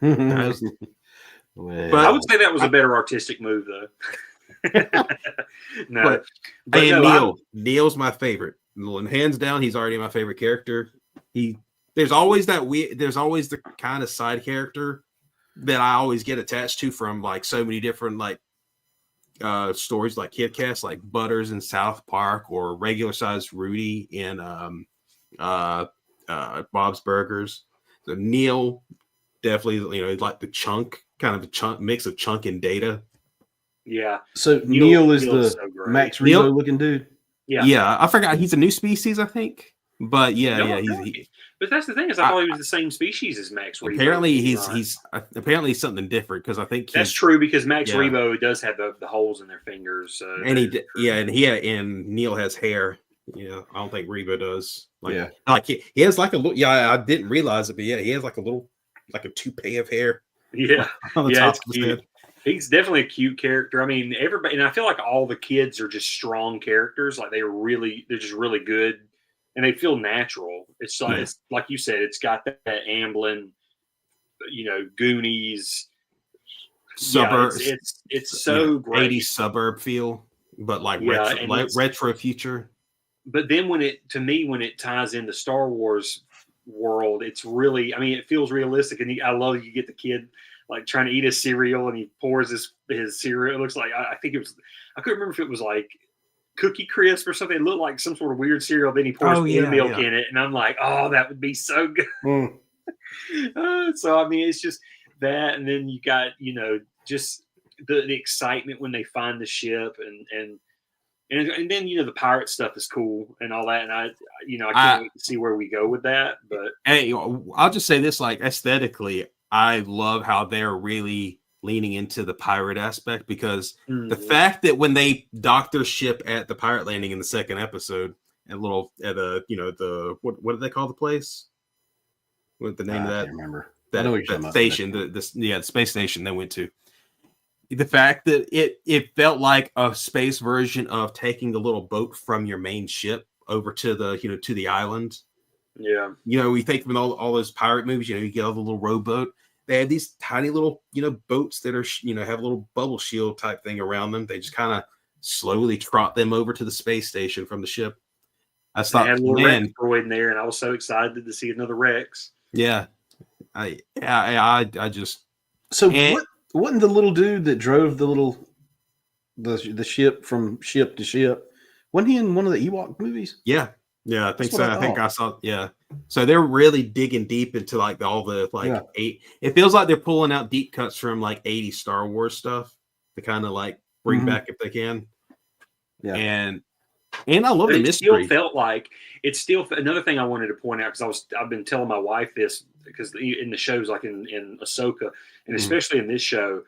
Well, But I would say that was a better artistic move, though. No, but and no, Neil's my favorite. And hands down, he's already my favorite character. There's always the kind of side character that I always get attached to from like so many different like stories, like Kid Cast, like Butters in South Park, or regular sized Rudy in Bob's Burgers. So Neil definitely, like the Chunk, kind of a chunk mix of Chunk and Data. yeah. So Neil is Neil's the so great. Max Neil- Rebo looking dude. Yeah. I forgot he's a new species, I think. But No, he's But that's the thing is, I thought he was the same species as Max Rebo. apparently Right. he's apparently something different, because I think That's true, because Max Yeah. Rebo does have the holes in their fingers. and and Neil has hair. Yeah, I don't think Reba does. Like he has like a look. Yeah, I didn't realize it, but yeah, he has like a toupee of hair. Yeah, on the yeah, top it's of his head. cute. He's definitely a cute character. I mean, everybody, and I feel like all the kids are just strong characters. Like they're just really good and they feel natural. It's like it's like you said, it's got that Amblin, Goonies suburb. Yeah, it's so great. 80s suburb feel, but like Yeah, retro future. But then when it ties into Star Wars world, it's really, I mean, it feels realistic. And I love you get the kid like trying to eat his cereal and he pours his cereal. It looks like, I think it was, I couldn't remember if it was like Cookie Crisp or something. It looked like some sort of weird cereal. Then he pours milk in it. And I'm like, oh, that would be so good. So, I mean, it's just that. And then you got, just the excitement when they find the ship and then the pirate stuff is cool and all that, and I can't wait to see where we go with that. But hey, I'll just say this: like aesthetically, I love how they're really leaning into the pirate aspect because the fact that when they dock their ship at the pirate landing in the second episode, what do they call the place? What the name of that? I can't remember. That station, the space station they went to. The fact that it felt like a space version of taking the little boat from your main ship over to the island. Yeah. We think from all those pirate movies, you get all the little rowboat. They have these tiny little, boats that are, have a little bubble shield type thing around them. They just kind of slowly trot them over to the space station from the ship. I thought, had a little Rex droid in there, and I was so excited to see another Rex. Yeah. I just. So what? Wasn't the little dude that drove the ship from ship to ship? Wasn't he in one of the Ewok movies? Yeah, I think so. I think I saw. Yeah, so they're really digging deep into like all the eight. It feels like they're pulling out deep cuts from like 80 Star Wars stuff to kind of like bring back if they can. Yeah, and I love the mystery. It's still another thing I wanted to point out because I've been telling my wife this because in the shows like in Ahsoka and especially in this show,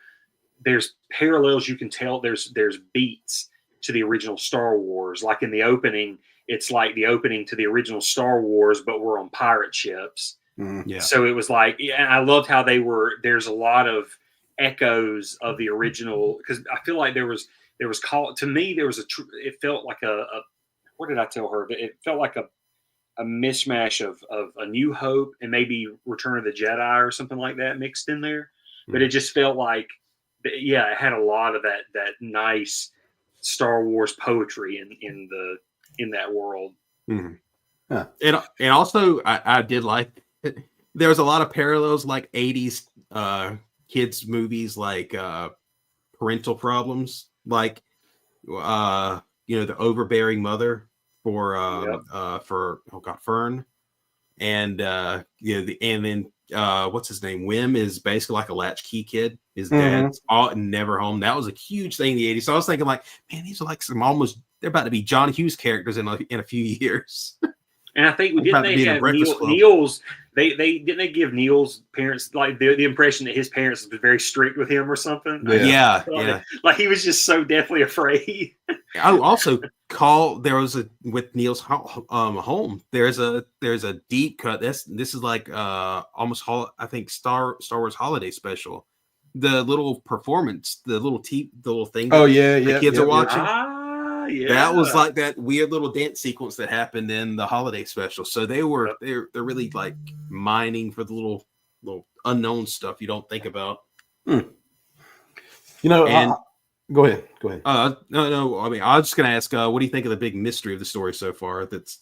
there's parallels you can tell. There's beats to the original Star Wars. Like in the opening, it's like the opening to the original Star Wars, but we're on pirate ships. Yeah. So it was like, I loved how there's a lot of echoes of the original because I feel like there was to me there was it felt like a what did I tell her? It felt like a mishmash of A New Hope and maybe Return of the Jedi or something like that mixed in there. But it just felt like, it had a lot of that nice Star Wars poetry in that world. Mm-hmm. Huh. And also I did like there was a lot of parallels like 80s kids movies like Parental Problems, like the overbearing mother for Fern, and and then what's his name? Wim is basically like a latchkey kid. His dad's never home. That was a huge thing in the 80s. So I was thinking like, man, these are like they're about to be John Hughes characters in a few years. And I think didn't they have Neil's? Didn't they give Neil's parents like the impression that his parents were very strict with him or something? Yeah. Like he was just so deathly afraid. I also with Neil's home. There's a deep cut. This is like almost I think Star Wars holiday special. The little performance, the little thing. Oh yeah, the kids are watching. Yeah. That was like that weird little dance sequence that happened in the holiday special. So they're really like mining for the little unknown stuff you don't think about. Go ahead. No. I mean, I was just gonna ask, what do you think of the big mystery of the story so far that's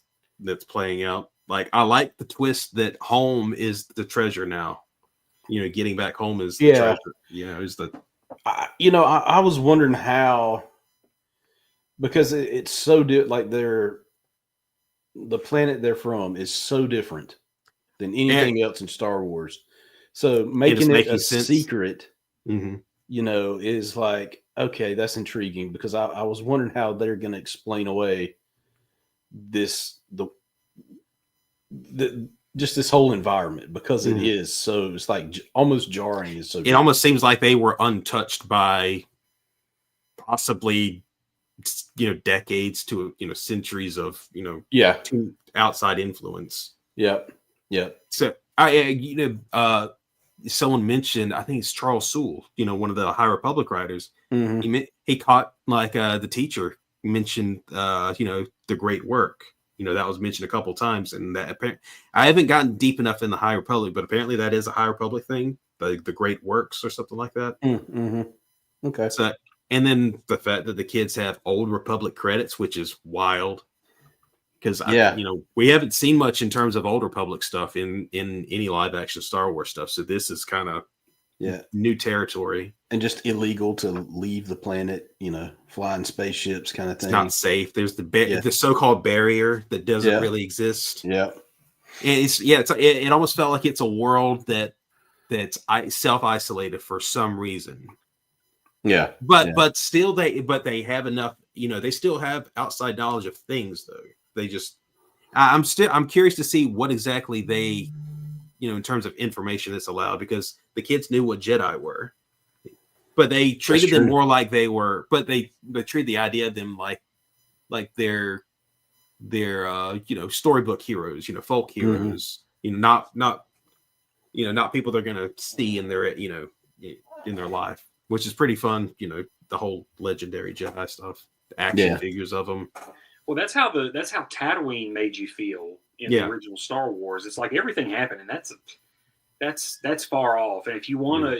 playing out? Like, I like the twist that home is the treasure now. Getting back home is the treasure. Is the. I was wondering how. Because it's so like the planet they're from is so different than anything else in Star Wars. So making it a secret, is like, okay, that's intriguing because I was wondering how they're going to explain away this whole environment because it is so it's like almost jarring. It almost seems like they were untouched by possibly decades to centuries of outside influence. Yeah. So someone mentioned, I think it's Charles Soule, one of the High Republic writers. He caught like the teacher mentioned the great work that was mentioned a couple times, and that I haven't gotten deep enough in the High Republic, but apparently that is a High Republic thing, the Great Works or something like that. Mm-hmm. Okay. So, and then the fact that the kids have Old Republic credits, which is wild, because we haven't seen much in terms of Old Republic stuff in any live action Star Wars stuff. So this is kind of new territory, and just illegal to leave the planet. Flying spaceships, kind of thing. It's not safe. There's the so-called barrier that doesn't really exist. Yeah, it almost felt like it's a world that's self-isolated for some reason. Yeah, but still they have enough. They still have outside knowledge of things, though. They just, I'm curious to see what exactly they, in terms of information that's allowed, because the kids knew what Jedi were, but they treated them more like they were. But they treated the idea of them like they're storybook heroes, folk heroes. Not people they're gonna see in their in their life, which is pretty fun. The whole legendary Jedi stuff, the action figures of them. Well, that's how Tatooine made you feel in the original Star Wars. It's like everything happened, and that's far off. And if you want to,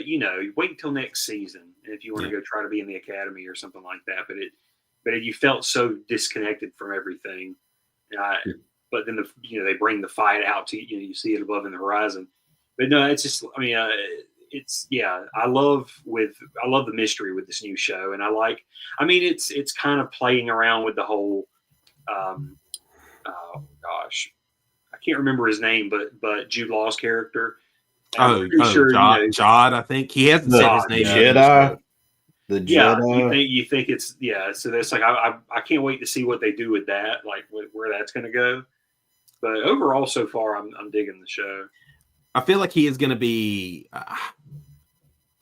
wait until next season. And if you want to go try to be in the academy or something like that, but you felt so disconnected from everything. But then they bring the fight out to you see it above in the horizon. But no, it's just I love the mystery with this new show, and it's kind of playing around with the whole. Oh gosh, I can't remember his name, but Jude Law's character. Jod. I think he hasn't said his name. Jedi. The Jedi. Yeah, you think it's So that's like I can't wait to see what they do with that, like where that's going to go. But overall, so far, I'm digging the show. I feel like he is going to be. I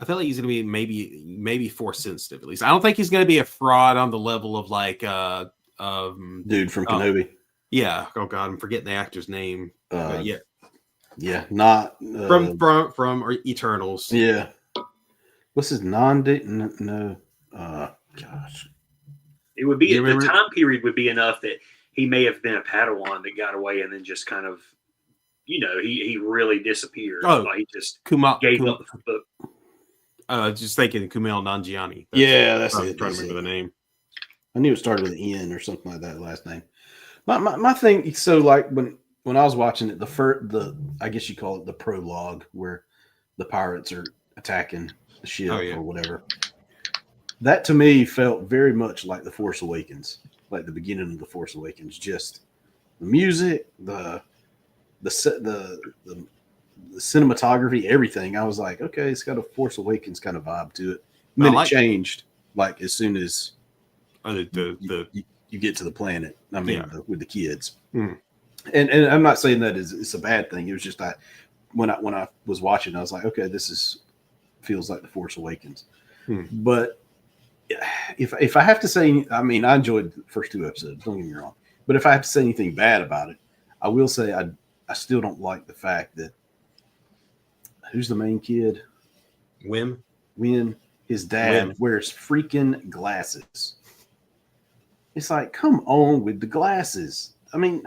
feel like he's going to be maybe Force sensitive at least. I don't think he's going to be a fraud on the level of like dude from Kenobi. Yeah. Oh God, I'm forgetting the actor's name. Yeah, not from Eternals. Yeah. What's his no? Gosh. It would be the time period would be enough that he may have been a Padawan that got away and then just kind of, he really disappeared. Like he just gave up the book. Just thinking Kumail Nanjiani. That's it. I'm trying to remember the name. I knew it started with an N or something like that last name. My thing. So like when I was watching it, I guess you call it the prologue, where the pirates are attacking the ship or whatever. That to me felt very much like The Force Awakens, like the beginning of The Force Awakens. Just the music, the cinematography, everything. I was like, okay, it's got a Force Awakens kind of vibe to it. And then it changed, like as soon as you get to the planet. I mean, with the kids. Mm. And I'm not saying that it's a bad thing. It was just when I was watching, I was like, okay, feels like The Force Awakens. But if I have to say, I mean, I enjoyed the first two episodes. Don't get me wrong. But if I have to say anything bad about it, I will say I still don't like the fact that who's the main kid? Win. His dad wears freaking glasses. It's like, come on with the glasses. I mean,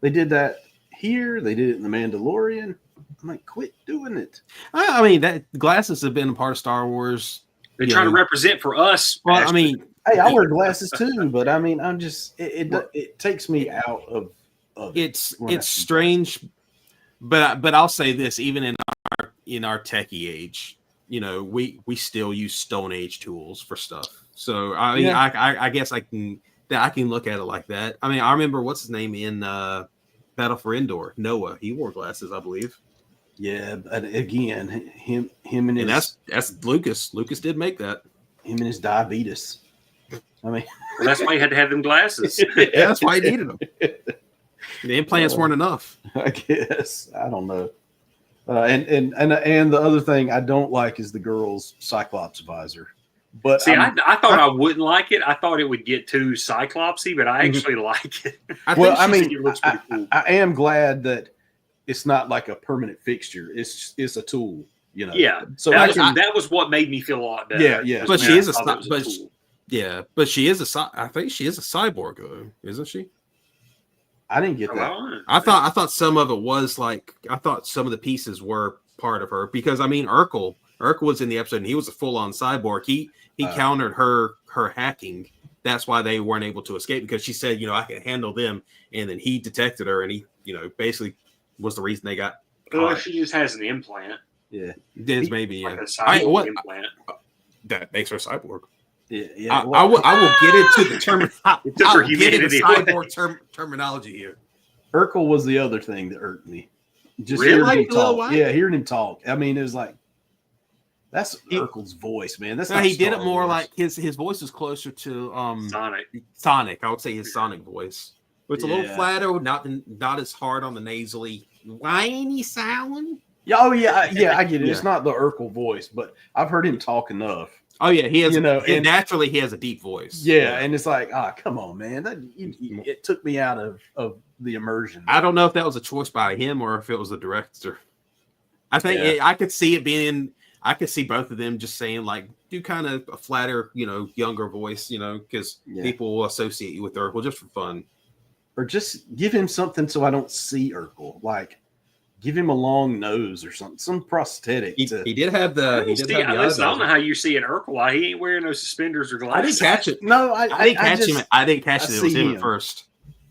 they did that here. They did it in The Mandalorian. I'm like, quit doing it. I mean, that glasses have been a part of Star Wars. They're trying to represent for us. Well, I mean, hey, I wear glasses too, but I mean, I'm just it takes me out of it's strange, but I'll say this: even in our techie age, we still use Stone Age tools for stuff. So I mean, I guess I can look at it like that. I mean, I remember what's his name in Battle for Endor, Noah. He wore glasses, I believe. Yeah, but again, him and his, that's Lucas. Lucas did make that. Him and his diabetes. I mean, well, that's why he had to have them glasses. Yeah, that's why he needed them. The implants weren't enough. I guess. I don't know. And the other thing I don't like is the girl's Cyclops visor. But see, I thought I wouldn't like it. I thought it would get too Cyclopsy, but I actually like it. I think it looks pretty cool. I am glad that it's not like a permanent fixture. It's a tool, Yeah. So that was what made me feel a lot better. Yeah. But she is I think she is a cyborg, though, isn't she? I didn't get that. I thought some of it was like I thought some of the pieces were part of her because I mean Urkel was in the episode and he was a full on cyborg. He countered her hacking. That's why they weren't able to escape because she said, I can handle them, and then he detected her and he, basically was the reason they got. Well, she just has an implant. Yeah, this maybe like a cyborg implant that makes her cyborg. Yeah. I will get into the term. I'll get into cyborg terminology here. Urkel was the other thing that irked me. Just really? hearing him talk. Yeah, hearing him talk. I mean, it was like that's Urkel's voice, man. That's he did it more like his voice is closer to Sonic. I would say his Sonic voice. It's a little flatter, not as hard on the nasally whiny sound. Yeah, oh yeah, I get it. It's not the Urkel voice, but I've heard him talk enough. Oh yeah, he has. And naturally, he has a deep voice. Yeah, and it's like, come on, man. It took me out of the immersion. I don't know if that was a choice by him or if it was the director. I think I could see it being. I could see both of them just saying like, do kind of a flatter, younger voice, because people will associate you with Urkel just for fun, or just give him something so I don't see Urkel, like. Give him a long nose or something, some prosthetic. He did have the. I don't know how you see an Urkel. He ain't wearing no suspenders or glasses. I didn't catch it. No, I didn't catch him. I didn't catch it. It was him at first.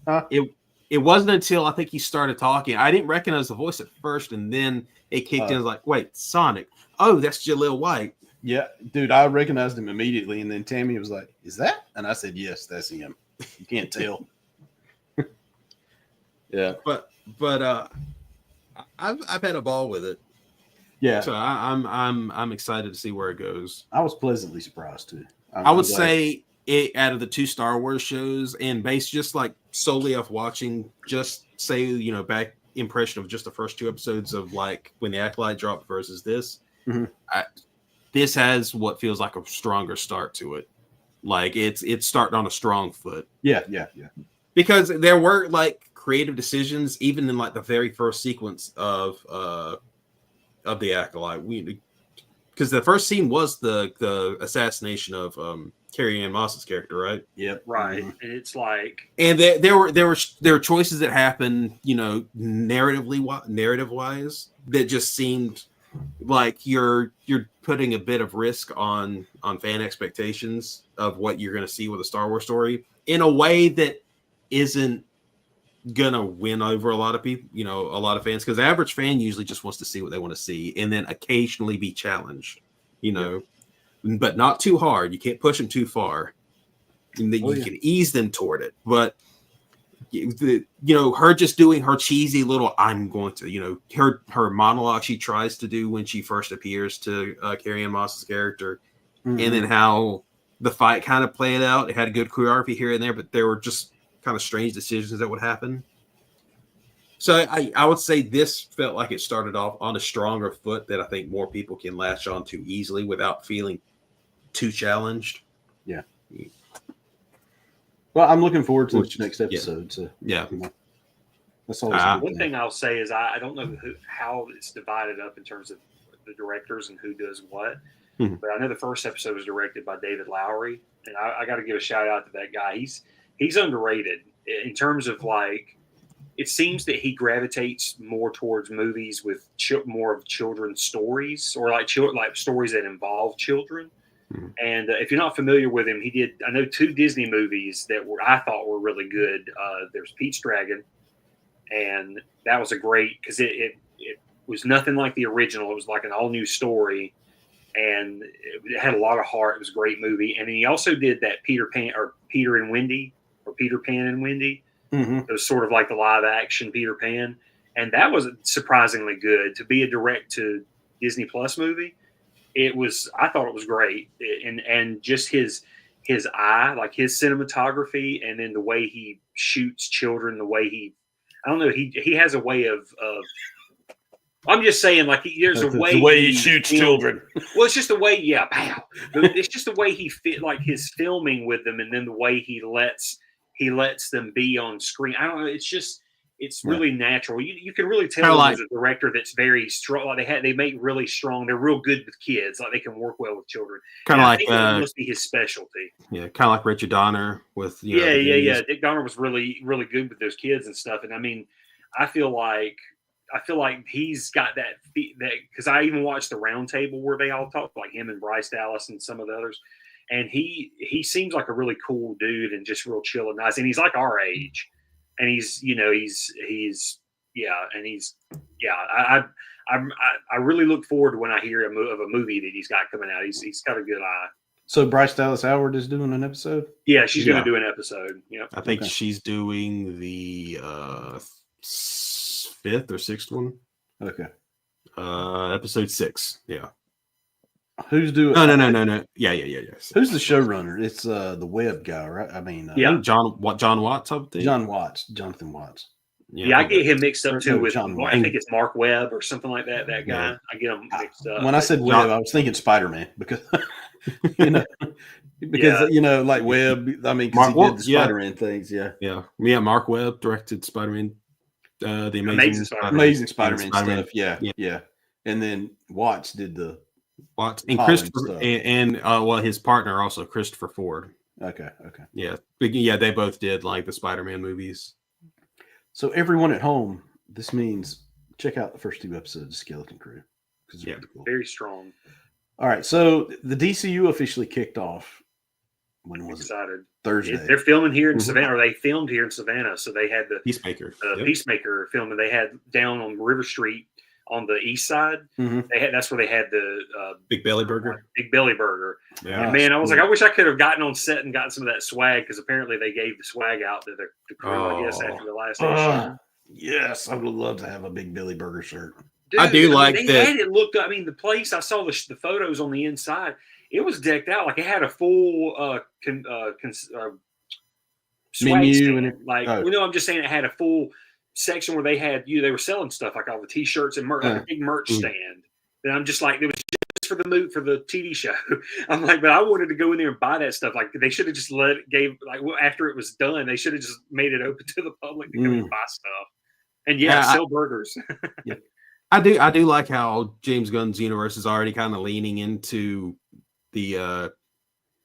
Huh? It wasn't until I think he started talking. I didn't recognize the voice at first, and then it kicked in. I was like, wait, Sonic. Oh, that's Jaleel White. Yeah, dude, I recognized him immediately, and then Tammy was like, "Is that?" And I said, "Yes, that's him." You can't tell. Yeah, but I've had a ball with it. Yeah, so I'm excited to see where it goes. I was pleasantly surprised too. I would say it out of the 2 Star Wars shows and based just like solely off watching, just say back impression of just the first 2 episodes of like when the Acolyte dropped versus this. Mm-hmm. This has what feels like a stronger start to it. Like it's starting on a strong foot. Yeah. Because there were like creative decisions even in like the very first sequence of the Acolyte. Because the first scene was the assassination of Carrie-Anne Moss's character, right? Yep. Right. Mm-hmm. And it's like, and there were choices that happened, narrative wise that just seemed like you're putting a bit of risk on fan expectations of what you're going to see with a Star Wars story in a way that isn't gonna win over a lot of people, a lot of fans, because the average fan usually just wants to see what they want to see and then occasionally be challenged, but not too hard. You can't push them too far, and then you can ease them toward it. But her just doing her cheesy little I'm going to, her monologue she tries to do when she first appears to Carrie-Anne Moss's character, and then how the fight kind of played out. It had a good choreography here and there, but there were just kind of strange decisions that would happen. So I would say this felt like it started off on a stronger foot that I think more people can latch on to easily without feeling too challenged. Yeah. Well, I'm looking forward to the next episode. So that's all. One thing I'll say is I don't know how it's divided up in terms of the directors and who does what. Mm-hmm. But I know the first episode was directed by David Lowery, and I got to give a shout out to that guy. He's underrated in terms of like, it seems that he gravitates more towards movies with more of children's stories or like stories that involve children. Mm-hmm. And if you're not familiar with him, I know 2 Disney movies that I thought were really good. There's Pete's Dragon, and that was a great, because it was nothing like the original. It was like an all new story, and it had a lot of heart. It was a great movie. And then he also did that Peter Pan and Wendy. Mm-hmm. It was sort of like the live action Peter Pan. And that was surprisingly good to be a direct to Disney Plus movie. I thought it was great. And just his eye, like his cinematography, and then the way he shoots children, he has a way of I'm just saying, like, there's a way. The way he shoots children. Well, it's just the way, pow. It's just the way he like his filming with them, and then the way he lets them be on screen. I don't know. It's just it's really natural. You can really tell there's a director that's very strong. Like they make really strong. They're real good with kids. Like they can work well with children. Kind of like I think that must be his specialty. Yeah, kind of like Richard Donner with yeah. Dick Donner was really good with those kids and stuff. And I mean, I feel like he's got that because I even watched the round table where they all talk, like him and Bryce Dallas and some of the others. And he seems like a really cool dude and just real chill and nice. And he's like our age. And he's I really look forward to when I hear of a movie that he's got coming out. He's got a good eye. So Bryce Dallas Howard is doing an episode? Yeah, she's going to do an episode. Yeah, I think she's doing the 5th or 6th one. Okay. Episode 6. Yeah. Who's doing? No. Yeah. Who's the showrunner? It's the Webb guy, right? I mean, John Watts. Jonathan Watts. Yeah, I get him mixed up too with. I think it's Mark Webb or something like that. That guy, yeah. I get him mixed up. When I said Webb, I was thinking Spider-Man because like Webb. I mean, because he did the Spider-Man things. Yeah. Mark Webb directed Spider-Man, the Amazing Spider-Man stuff. Yeah. And then Watts did the. Watts and Christopher and his partner also Christopher Ford. Okay. Yeah, they both did like the Spider-Man movies. So everyone at home, this means check out the first 2 episodes of Skeleton Crew because it's really cool. Very strong. All right, so the DCU officially kicked off. When was it? Thursday. They're filming here in Savannah, or they filmed here in Savannah. So they had the Peacemaker, Peacemaker film, and they had down on River Street. On the east side, that's where they had the Big Belly Burger. Yeah, and man, I was like, I wish I could have gotten on set and gotten some of that swag because apparently they gave the swag out to the crew. I guess after the last issue. Yes, I would love to have a Big Belly Burger shirt. Dude, I do like that. Had it looked. I mean, the place I saw the photos on the inside. It was decked out like it had a full menu and I'm just saying it had a full section where they were selling stuff like all the t-shirts and like a big merch stand. And I'm just like, it was just for the TV show. I'm like, but I wanted to go in there and buy that stuff. Like they should have just after it was done, they should have just made it open to the public to come and buy stuff. And sell burgers. I do like how James Gunn's universe is already kind of leaning into the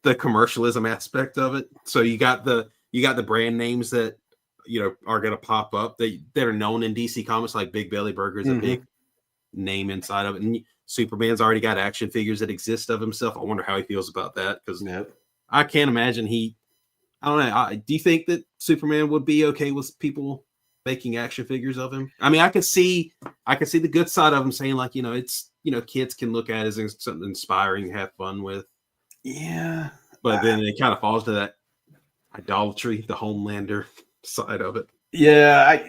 commercialism aspect of it. So you got the brand names that are going to pop up that are known in DC Comics, like Big Belly Burger is a big name inside of it. And Superman's already got action figures that exist of himself. I wonder how he feels about that because I can't imagine I don't know. Do you think that Superman would be okay with people making action figures of him? I mean, I could see the good side of him saying like, it's, kids can look at it as something inspiring to have fun with. Yeah. But then it kind of falls to that idolatry, the Homelander side of it. Yeah,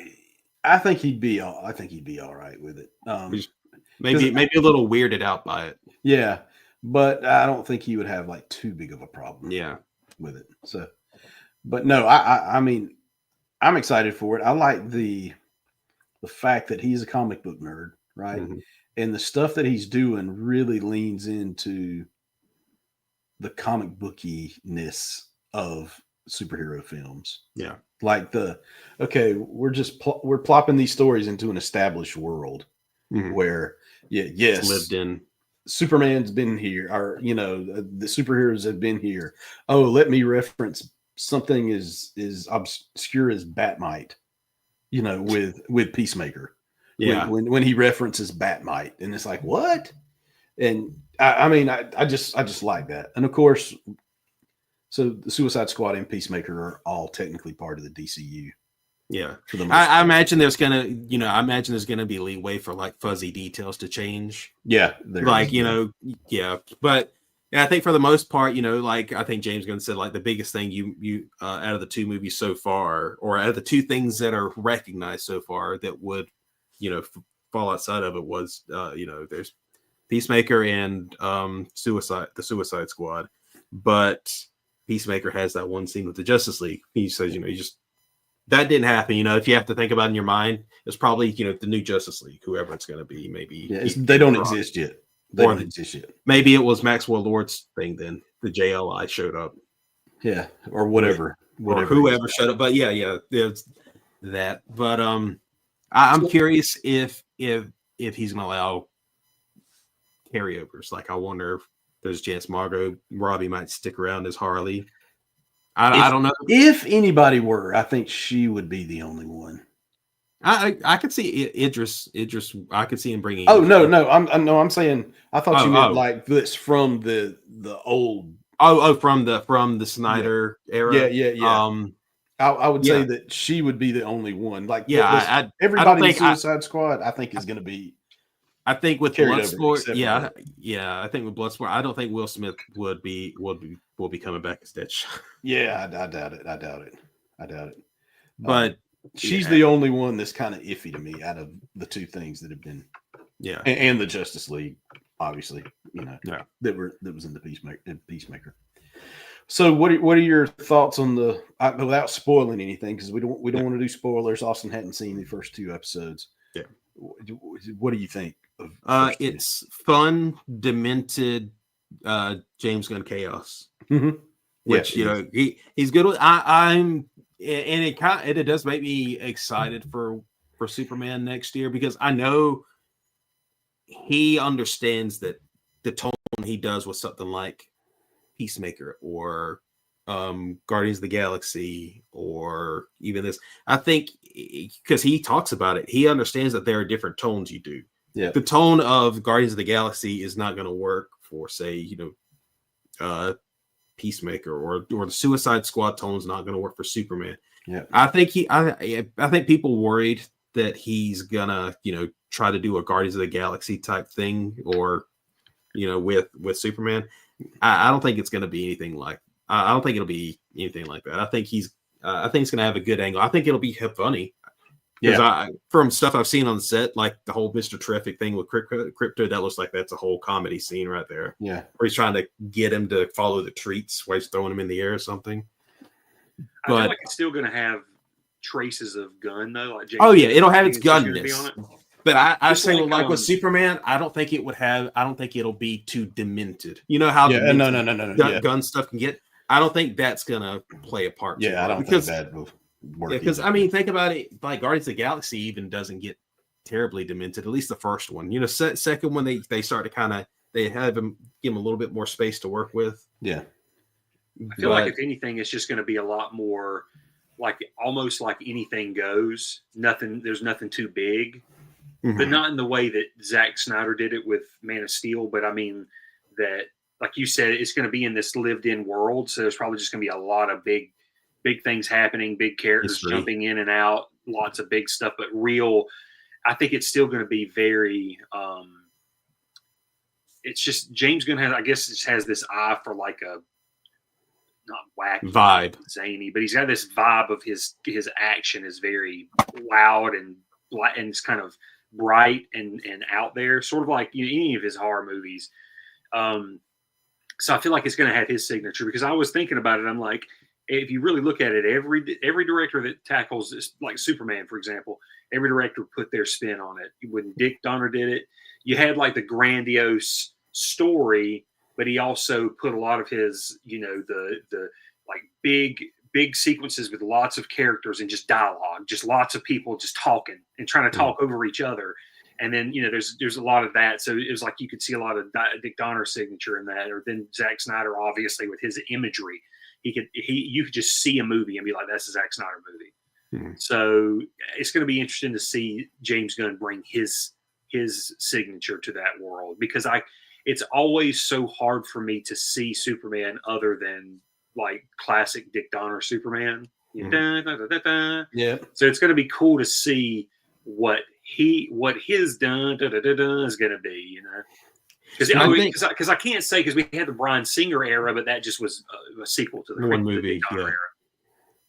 I think he'd be all right with it. Maybe a little weirded out by it. Yeah, but I don't think he would have like too big of a problem. With it. So, but no, I mean, I'm excited for it. I like the fact that he's a comic book nerd, right? And the stuff that he's doing really leans into the comic bookiness of superhero films. Yeah. Like we're plopping these stories into an established world where lived in. Superman's been here, or the superheroes have been here. Oh, let me reference something as obscure as Batmite, with Peacemaker. Yeah. When he references Batmite, and it's like, what? And I just like that. And of course, so the Suicide Squad and Peacemaker are all technically part of the DCU. Yeah. I imagine there's gonna be leeway for like fuzzy details to change. Yeah. But I think for the most part, like I think James Gunn said, like the biggest thing you out of the 2 movies so far, or out of the 2 things that are recognized so far that would, fall outside of it was, there's Peacemaker and the Suicide Squad, but Peacemaker has that one scene with the Justice League. He says, that didn't happen. If you have to think about it in your mind, it's probably, the new Justice League, whoever it's going to be. Maybe they don't exist yet. Maybe it was Maxwell Lord's thing. Then the JLI showed up. Yeah. Or whatever. Or whoever showed up. But yeah. that. But I'm curious if he's gonna allow carryovers. Like, I wonder if there's a chance Margot Robbie might stick around as Harley. I don't know. If anybody were, I think she would be the only one. I could see Idris. I could see him bringing. Oh no, I'm saying I thought you meant oh. like this from the old. From the Snyder era. Yeah. I would say that she would be the only one. Like, everybody in Suicide Squad, I think, is going to be. I think with Bloodsport, I think with Bloodsport, I don't think Will Smith will be coming back as Deadshot. Yeah, I doubt it. But she's the only one that's kind of iffy to me out of the two things that have been. Yeah, and the Justice League, obviously, that was in the Peacemaker. So, what are your thoughts on the without spoiling anything, because we don't want to do spoilers. Austin hadn't seen the first two episodes. Yeah, what do you think? It's fun, demented James Gunn chaos, which he's good with. It does make me excited for Superman next year, because I know he understands that the tone he does with something like Peacemaker or Guardians of the Galaxy, or even this, I think, because he talks about it, he understands that there are different tones you do. Yeah, the tone of Guardians of the Galaxy is not going to work for, say, Peacemaker, or the Suicide Squad tone is not going to work for Superman. Yeah, I think I think people worried that he's gonna try to do a Guardians of the Galaxy type thing, or with Superman. I don't think it's going to be anything like. I don't think it'll be anything like that. I think it's going to have a good angle. I think it'll be funny. Because from stuff I've seen on the set, like the whole Mr. Terrific thing with Crypto, that looks like that's a whole comedy scene right there. Yeah, where he's trying to get him to follow the treats while he's throwing him in the air or something. I feel like it's still going to have traces of Gunn, though. Like it'll have its Gunness. But I say, like with Superman, I don't think it'll be too demented. You know how no. Gun stuff can get. I don't think that's gonna play a part. Yeah, I don't think that will work. Because think about it, like Guardians of the Galaxy even doesn't get terribly demented. At least the first one. Second one they start to kind of give him a little bit more space to work with. Yeah, I feel like if anything, it's just going to be a lot more like almost like anything goes. There's nothing too big. Mm-hmm. But not in the way that Zack Snyder did it with Man of Steel. But I mean that, like you said, it's going to be in this lived-in world. So there's probably just going to be a lot of big things happening, big characters jumping in and out, lots of big stuff. But I think it's still going to be very it's just James Gunn has this eye for like a not wacky vibe, zany, but he's got this vibe of his action is very loud and it's kind of bright and out there, sort of like any of his horror movies. So I feel like it's going to have his signature, because I was thinking about it. I'm like, if you really look at it, every director that tackles this, like Superman, for example, every director put their spin on it. When Dick Donner did it, you had like the grandiose story, but he also put a lot of his, the like big sequences with lots of characters and just dialogue, just lots of people just talking and trying to talk over each other. And then, there's a lot of that. So it was like you could see a lot of Dick Donner's signature in that, or then Zack Snyder, obviously, with his imagery. You could just see a movie and be like, that's a Zack Snyder movie. Mm-hmm. So it's going to be interesting to see James Gunn bring his signature to that world, because it's always so hard for me to see Superman other than like classic Dick Donner Superman. Mm-hmm. Yeah. So it's going to be cool to see what his is going to be, because I can't say, because we had the Bryan Singer era, but that just was a sequel to the one movie. Yeah.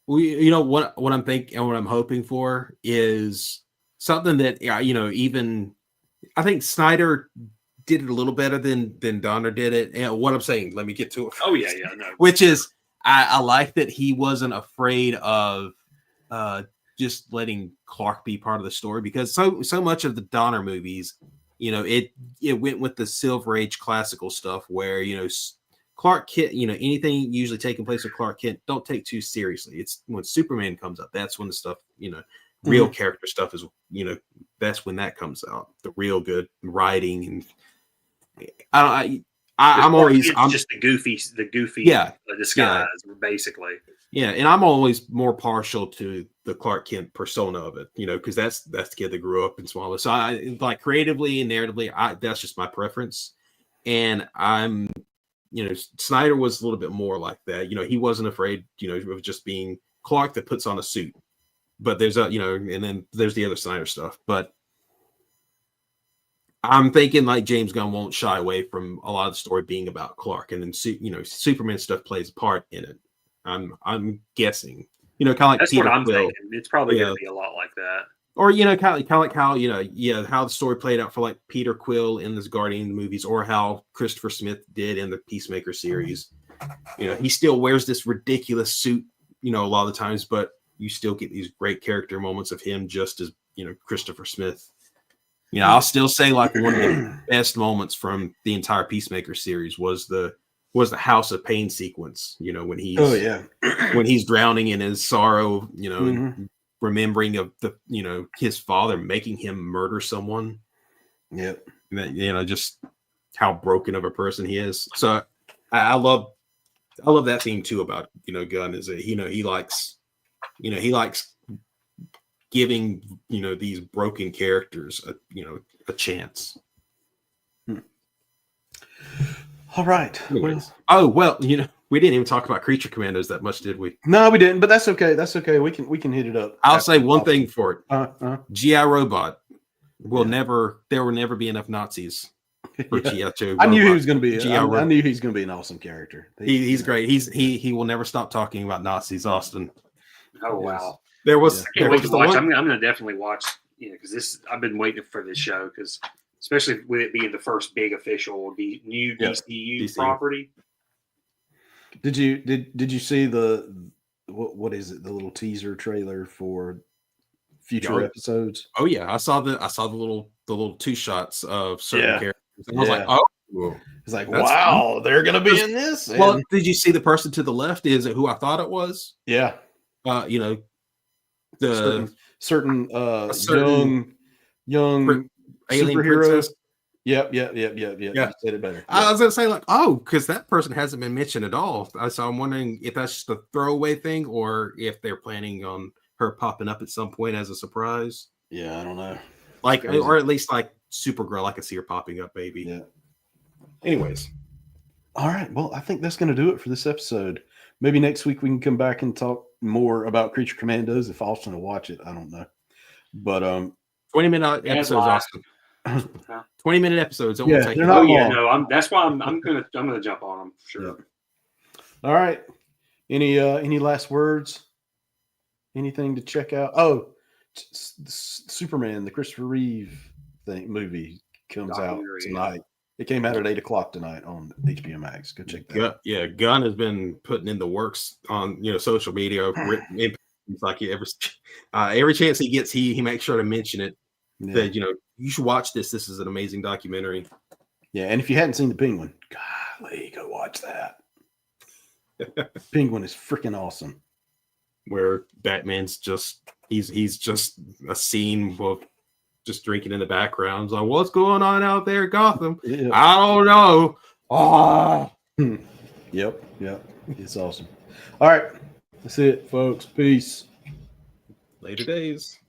Era. What I'm thinking and what I'm hoping for is something that even I think Snyder did it a little better than Donner did it. And what I'm saying, let me get to it. Oh yeah, no. Which is I like that he wasn't afraid of just letting Clark be part of the story, because so much of the Donner movies, it went with the Silver Age classical stuff where Clark Kent, anything usually taking place with Clark Kent, don't take too seriously. It's when Superman comes up, that's when the stuff real character stuff is, that's when that comes out. The real good writing, and I'm just the goofy disguise, basically. Yeah, and I'm always more partial to the Clark Kent persona of it, because that's the kid that grew up in Smallville. So I like creatively and narratively, that's just my preference. And I'm, Snyder was a little bit more like that. He wasn't afraid, of just being Clark that puts on a suit. But there's and then there's the other Snyder stuff. But I'm thinking like James Gunn won't shy away from a lot of the story being about Clark, and then Superman stuff plays a part in it. I'm guessing, kind of like that's Peter what I'm Quill. thinking. It's probably going to be a lot like that, or kind of like how how the story played out for like Peter Quill in this Guardian movies, or how Christopher Smith did in the Peacemaker series. He still wears this ridiculous suit, a lot of the times, but you still get these great character moments of him just as Christopher Smith. I'll still say like one of the best moments from the entire Peacemaker series was the House of Pain sequence. When he's when he's drowning in his sorrow, and remembering of the his father making him murder someone. Yep. And just how broken of a person he is. So I love that theme too about Gunn, is that he likes giving these broken characters a chance. All right. Anyways. We didn't even talk about Creature Commandos that much, did we? No, we didn't, but that's okay. That's okay. We can hit it up. I'll say one thing for it. GI Robot there will never be enough Nazis for GI Joe. I knew he was going to be I knew he's going to be an awesome character. He's great. He will never stop talking about Nazis, Austin. Oh wow. There was. I can't wait to watch. I'm going to definitely watch. Because I've been waiting for this show, because especially with it being the first big official new DCU property. Did you see what is it? The little teaser trailer for future episodes? Oh yeah, I saw the little two shots of certain characters. And I was like, oh, it's like, wow, cool. They're gonna be in this. Well, did you see the person to the left? Is it who I thought it was? Yeah. The certain young alien superhero. princess. Yep. You said it better. Yep. I was gonna say because that person hasn't been mentioned at all. So I'm wondering if that's just a throwaway thing, or if they're planning on her popping up at some point as a surprise. Yeah, I don't know. Like, or at least like Supergirl, I could see her popping up, maybe. Yeah. Anyways. All right. Well, I think that's going to do it for this episode. Maybe next week we can come back and talk more about Creature Commandos if Austin will watch it. I don't know. But 20-minute episodes, Austin. 20-minute episodes. They're not long. No, that's why I'm gonna jump on them for sure. Yeah. All right. Any last words? Anything to check out? Oh, Superman, the Christopher Reeve movie comes out tonight. It came out at 8:00 tonight on HBO Max. Go check that out. Yeah, Gunn has been putting in the works on social media. It's like every chance he gets, he makes sure to mention it. Yeah. That you should watch this. This is an amazing documentary. Yeah, and if you hadn't seen The Penguin, golly, go watch that. Penguin is freaking awesome. Where Batman's just he's just a scene of just drinking in the background. It's like, what's going on out there, Gotham? Yeah. I don't know. Oh. Yep. It's awesome. All right. That's it, folks. Peace. Later days.